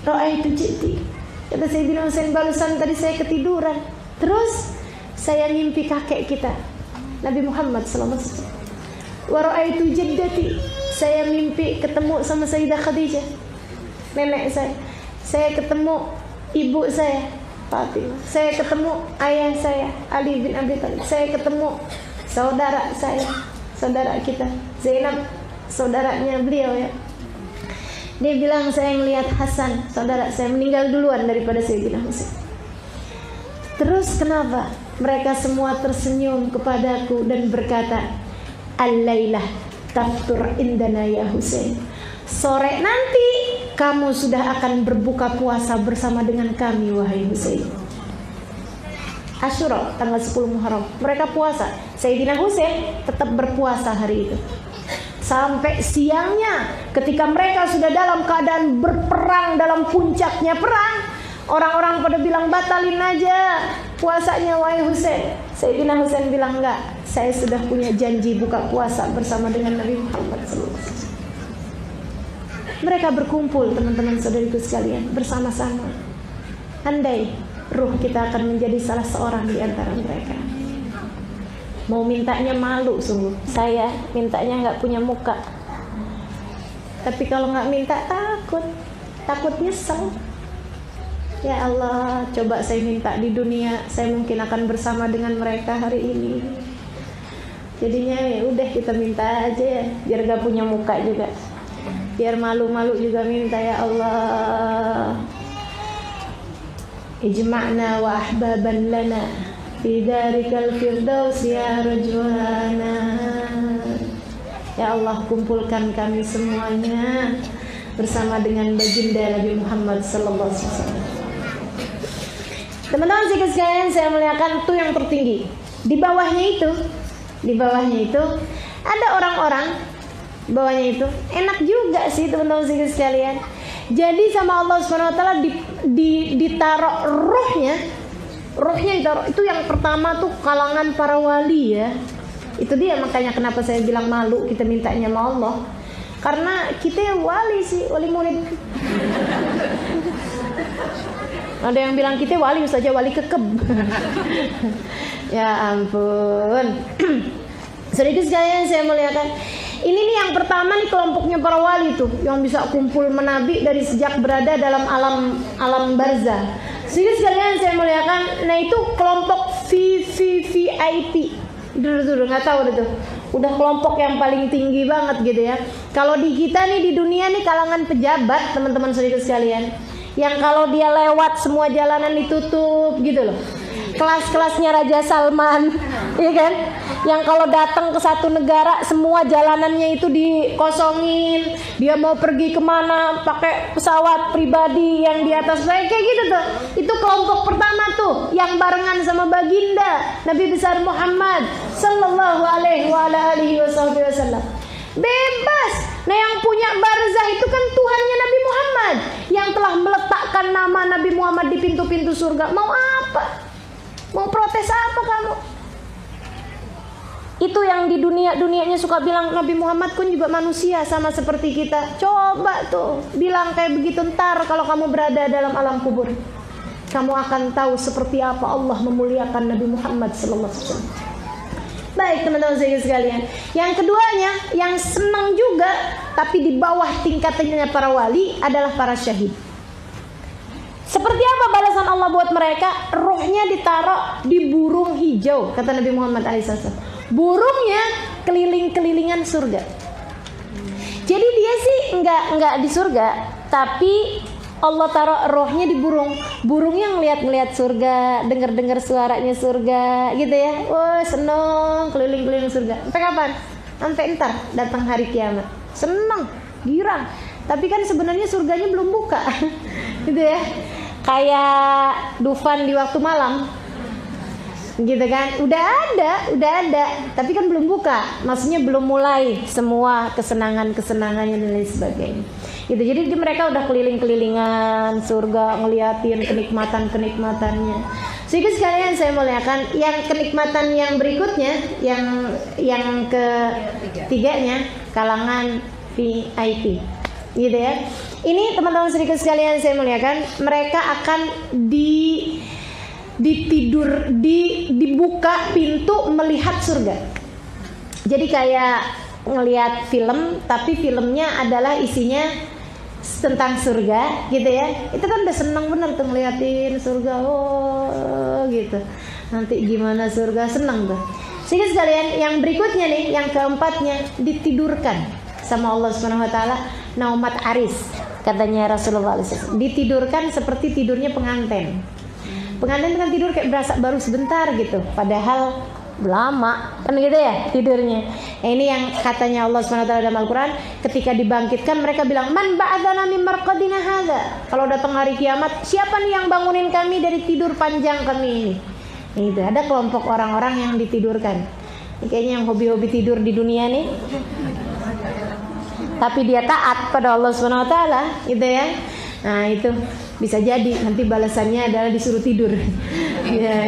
"Ra'aitu jiddi." Kata Sayyidina Husain, "Barusan tadi saya ketiduran. Terus saya mimpi kakek kita Nabi Muhammad sallallahu alaihi wasallam. Wa ra'aitu jaddati." Saya mimpi ketemu sama Sayyidah Khadijah, nenek saya. Saya ketemu ibu saya. Fatimah. Saya ketemu ayah saya Ali bin Abi Thalib. Saya ketemu saudara saya, saudara kita Zainab, saudaranya beliau ya. Dia bilang saya melihat Hasan, saudara saya, meninggal duluan daripada Sayyidina Husain. Terus kenapa? Mereka semua tersenyum kepadaku dan berkata, Al-lailah taftur indana ya Husain. Sore nanti kamu sudah akan berbuka puasa bersama dengan kami wahai Husain. Asyura tanggal 10 Muharram mereka puasa. Sayyidina Husain tetap berpuasa hari itu. Sampai siangnya ketika mereka sudah dalam keadaan berperang, dalam puncaknya perang, orang-orang pada bilang batalin aja puasanya wahai Husain. Sayyidina Husain bilang enggak, saya sudah punya janji buka puasa bersama dengan Nabi Muhammad SAW. Mereka berkumpul, teman-teman saudariku sekalian, bersama-sama. Andai ruh kita akan menjadi salah seorang di antara mereka. Mau mintanya malu sungguh. Saya mintanya nggak punya muka. Tapi kalau nggak minta takut nyesel. Ya Allah, coba saya minta di dunia, saya mungkin akan bersama dengan mereka hari ini. Jadinya ya udah kita minta aja ya, biar nggak punya muka juga. Biar malu-malu juga minta ya Allah. Ijma'na wa ahbaban lana fi darikal firdaus ya rajwana. Ya Allah, kumpulkan kami semuanya bersama dengan baginda Nabi Muhammad sallallahu alaihi wasallam. Teman-teman sekalian, saya muliakan itu yang tertinggi. Di bawahnya itu ada orang-orang. Bawahnya itu enak juga sih teman-teman sekalian. Jadi sama Allah Subhanahu wa taala ditaruh rohnya ditaruh. Itu yang pertama tuh kalangan para wali ya. Itu dia makanya kenapa saya bilang malu kita mintanya sama Allah. Karena kita wali sih, wali murid. Ada yang bilang kita wali saja, wali kekeb. Ya ampun. Sedikit sekalian saya muliakan. Ini nih yang pertama nih kelompoknya para wali tuh yang bisa kumpul menabi dari sejak berada dalam alam barzah. Sedikit sekalian saya muliakan. Nah itu kelompok VIP. Dulu nggak tahu deh tuh. Udah kelompok yang paling tinggi banget gitu ya. Kalau di kita nih di dunia nih kalangan pejabat teman-teman sedikit sekalian. Yang kalau dia lewat semua jalanan ditutup gitu loh. Kelas-kelasnya Raja Salman, iya kan? Yang kalau datang ke satu negara semua jalanannya itu dikosongin. Dia mau pergi kemana pakai pesawat pribadi yang di atas kayak gitu tuh. Itu kelompok pertama tuh yang barengan sama baginda Nabi besar Muhammad sallallahu alaihi wasallam. Bebas. Nah yang punya barzah itu kan Tuhannya Nabi Muhammad yang telah meletakkan nama Nabi Muhammad di pintu-pintu surga. Mau apa? Mau protes apa kamu? Itu yang di dunianya suka bilang Nabi Muhammad pun juga manusia sama seperti kita. Coba tuh bilang kayak begitu, ntar kalau kamu berada dalam alam kubur kamu akan tahu seperti apa Allah memuliakan Nabi Muhammad sallallahu alaihi wasallam. Baik teman-teman sekalian, yang keduanya yang senang juga tapi di bawah tingkatannya para wali adalah para syahid. Seperti apa balasan Allah buat mereka? Rohnya ditaruh di burung hijau, kata Nabi Muhammad SAW. Burungnya keliling-kelilingan surga. Jadi dia sih enggak di surga, tapi Allah taruh rohnya di burung. Burungnya ngeliat surga, dengar suaranya surga, gitu ya. Wah seneng keliling-keliling surga. Sampai kapan? Sampai entar datang hari kiamat. Seneng, girang. Tapi kan sebenarnya surganya belum buka, gitu ya. Kayak Dufan di waktu malam, gitu kan. Udah ada, tapi kan belum buka. Maksudnya belum mulai semua kesenangannya dan lain sebagainya. Gitu. Jadi mereka udah keliling-kelilingan surga, ngeliatin kenikmatannya. Sehingga sekalian saya muliakan, yang kenikmatan yang berikutnya, yang ketiganya kalangan VIP, gitu ya. Ini teman-teman sedikit sekalian saya muliakan, mereka akan dibuka pintu melihat surga. Jadi kayak ngelihat film, tapi filmnya adalah isinya tentang surga gitu ya, itu kan udah senang bener tuh ngeliatin surga, oh gitu, nanti gimana surga, senang tuh. Sehingga sekalian, yang berikutnya nih, yang keempatnya, ditidurkan sama Allah Subhanahu wa taala, naumat aris, katanya Rasulullah SAW. Ditidurkan seperti tidurnya pengantin. Pengantin kan tidur kayak berasa baru sebentar gitu, padahal lama kan gitu ya tidurnya. Ini yang katanya Allah Subhanahu wa taala dalam Al-Qur'an, ketika dibangkitkan mereka bilang, "Man ba'atsana min marqadina hadza?" Kalau datang hari kiamat, siapa nih yang bangunin kami dari tidur panjang kami ini? Itu ada kelompok orang-orang yang ditidurkan. Ini kayaknya yang hobi-hobi tidur di dunia nih. Tapi dia taat pada Allah Subhanahu wa taala, gitu ya. Nah, itu bisa jadi nanti balasannya adalah disuruh tidur. Ya,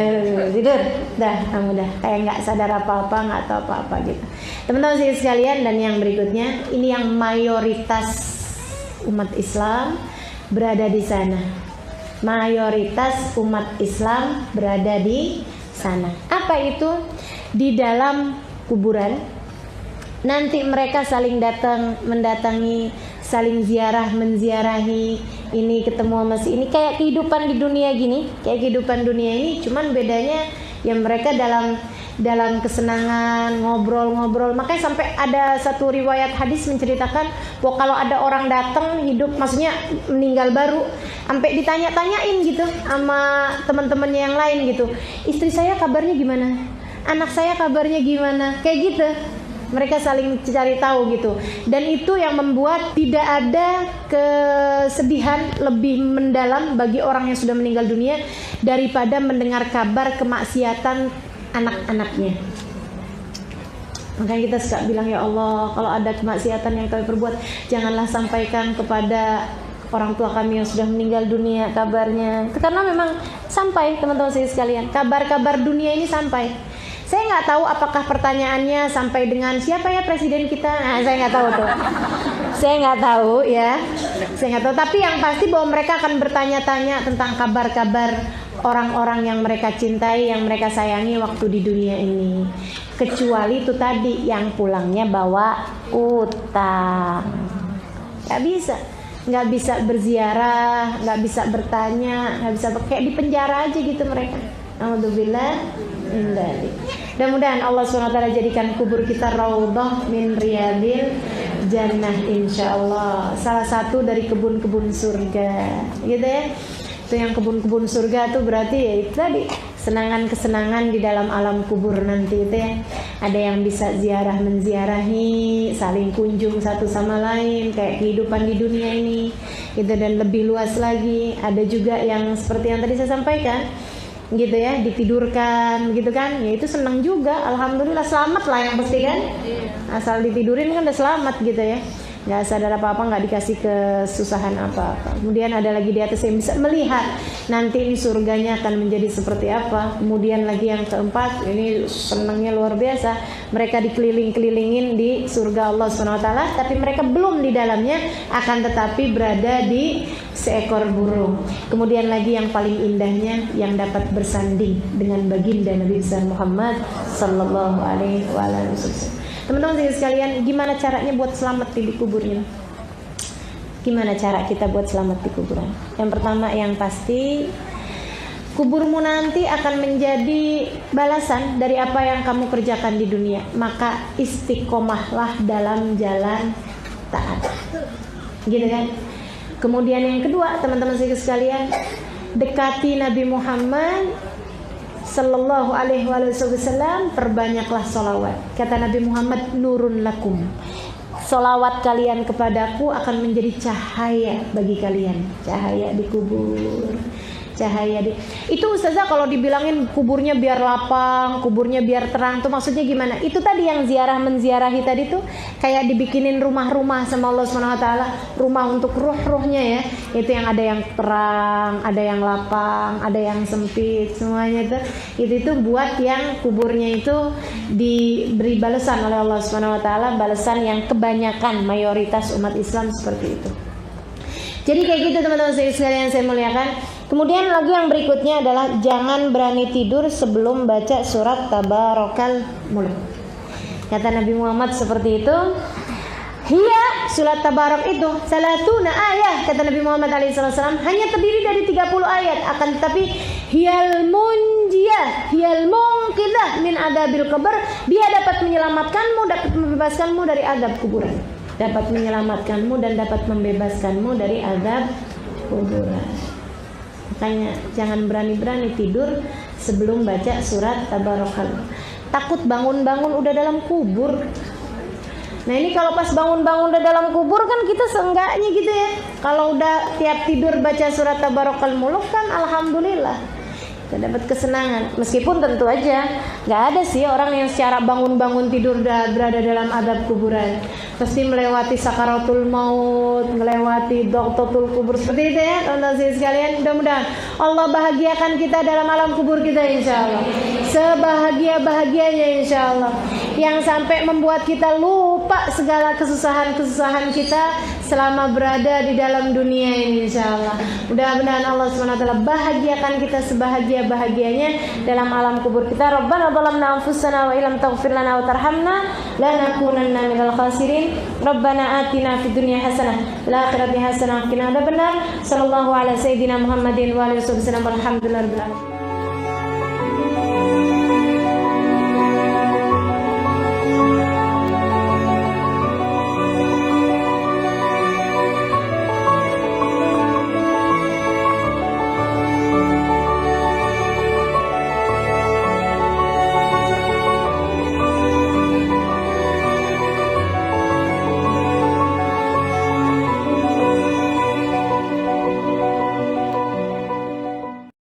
tidur. Dah, udah kayak nggak sadar apa-apa, nggak tahu apa-apa gitu. Teman-teman sekalian, dan yang berikutnya, ini yang mayoritas umat Islam berada di sana. Mayoritas umat Islam berada di sana. Apa itu? Di dalam kuburan. Nanti mereka saling mendatangi, saling ziarah, menziarahi, ini ketemu sama si ini, kayak kehidupan di dunia gini, kayak kehidupan dunia ini, cuman bedanya ya mereka dalam kesenangan, ngobrol-ngobrol. Makanya sampai ada satu riwayat hadis menceritakan bahwa kalau ada orang datang hidup, maksudnya meninggal baru, sampai ditanya-tanyain gitu sama teman-temannya yang lain gitu, istri saya kabarnya gimana, anak saya kabarnya gimana, kayak gitu. Mereka saling cari tahu gitu. Dan itu yang membuat tidak ada kesedihan lebih mendalam bagi orang yang sudah meninggal dunia daripada mendengar kabar kemaksiatan anak-anaknya. Makanya kita suka bilang, ya Allah, kalau ada kemaksiatan yang kami perbuat, janganlah sampaikan kepada orang tua kami yang sudah meninggal dunia kabarnya. Itu karena memang sampai, teman-teman sekalian, kabar-kabar dunia ini sampai. Saya nggak tahu apakah pertanyaannya sampai dengan siapa ya presiden kita. Nah, saya nggak tahu tuh. Saya nggak tahu ya. Saya nggak tahu. Tapi yang pasti bahwa mereka akan bertanya-tanya tentang kabar-kabar orang-orang yang mereka cintai, yang mereka sayangi waktu di dunia ini. Kecuali itu tadi yang pulangnya bawa utang. Nggak bisa berziarah, nggak bisa bertanya, nggak bisa kayak di penjara aja gitu mereka. Alhamdulillah. Mudah-mudahan Allah SWT jadikan kubur kita raudhah min riyadil jannah, insyaallah, salah satu dari kebun-kebun surga, gitu ya. Itu yang kebun-kebun surga tuh berarti ya itu tadi, kesenangan-kesenangan di dalam alam kubur nanti itu ya. Ada yang bisa ziarah menziarahi, saling kunjung satu sama lain kayak kehidupan di dunia ini gitu, dan lebih luas lagi. Ada juga yang seperti yang tadi saya sampaikan gitu ya, ditidurkan gitu kan, ya itu senang juga, alhamdulillah, selamat lah yang pasti kan, asal ditidurin kan udah selamat gitu ya, nggak sadar apa-apa, nggak dikasih kesusahan apa-apa. Kemudian ada lagi di atas yang bisa melihat nanti ini surganya akan menjadi seperti apa. Kemudian lagi yang keempat, ini senangnya luar biasa, mereka dikeliling-kelilingin di surga Allah SWT, tapi mereka belum di dalamnya, akan tetapi berada di seekor burung. Kemudian lagi yang paling indahnya, yang dapat bersanding dengan baginda Nabi besar Muhammad sallallahu alaihi wasallam. Teman-teman sekalian, gimana caranya buat selamat di kuburnya? Gimana cara kita buat selamat di kuburan? Yang pertama, yang pasti, kuburmu nanti akan menjadi balasan dari apa yang kamu kerjakan di dunia. Maka istiqomahlah dalam jalan taat. Gitu kan? Kemudian yang kedua, teman-teman sekalian, dekati Nabi Muhammad sallallahu alaihi wasallam, perbanyaklah sholawat. Kata Nabi Muhammad, nurun lakum, sholawat kalian kepadaku akan menjadi cahaya bagi kalian, cahaya di kubur, cahaya di itu. Ustazah, kalau dibilangin kuburnya biar lapang, kuburnya biar terang, tuh maksudnya gimana? Itu tadi yang ziarah menziarahi tadi tuh kayak dibikinin rumah-rumah sama Allah SWT, rumah untuk ruh-ruhnya ya. Itu yang ada yang terang, ada yang lapang, ada yang sempit, semuanya itu buat yang kuburnya itu diberi balasan oleh Allah SWT, balasan yang kebanyakan mayoritas umat Islam seperti itu. Jadi kayak gitu teman-teman sekalian saya muliakan. Kemudian lagi yang berikutnya adalah jangan berani tidur sebelum baca surat Tabarakal Mulk. Kata Nabi Muhammad seperti itu. Hiya, surat Tabarak itu salatuna ayat, kata Nabi Muhammad SAW, hanya terdiri dari 30 ayat, akan tetapi hiyal munjiyah, hiyal munqidah min adabil qabr, dia dapat menyelamatkanmu, dapat membebaskanmu dari azab kuburan, dapat menyelamatkanmu dan dapat membebaskanmu dari azab kuburan. Makanya jangan berani-berani tidur sebelum baca surat Tabarak. Takut bangun-bangun udah dalam kubur. Nah ini kalau pas bangun-bangun udah dalam kubur kan kita seenggaknya gitu ya. Kalau udah tiap tidur baca surat Tabarakal Muluk kan alhamdulillah kita dapat kesenangan. Meskipun tentu aja nggak ada sih orang yang secara bangun-bangun tidur udah berada dalam azab kuburan. Pasti melewati sakaratul maut, melewati doktotul kubur seperti itu ya teman-teman sekalian. Mudah-mudahan Allah bahagiakan kita dalam alam kubur kita insya Allah. Sebahagia-bahagianya insya Allah. Yang sampai membuat kita lupa segala kesusahan-kesusahan kita selama berada di dalam dunia ini insya Allah. Mudah-mudahan Allah SWT bahagiakan kita sebahagia-bahagianya dalam alam kubur kita. Rabbana zalamna anfusana wa illam taghfir lana wa tarhamna lanakunanna minal khasirin. Rabbana atina fid dunya hasanah wal akhirati hasanah wa qina adzabannar. Sallallahu ala sayyidina Muhammadin wa alihi wasallam. Alhamdulillah.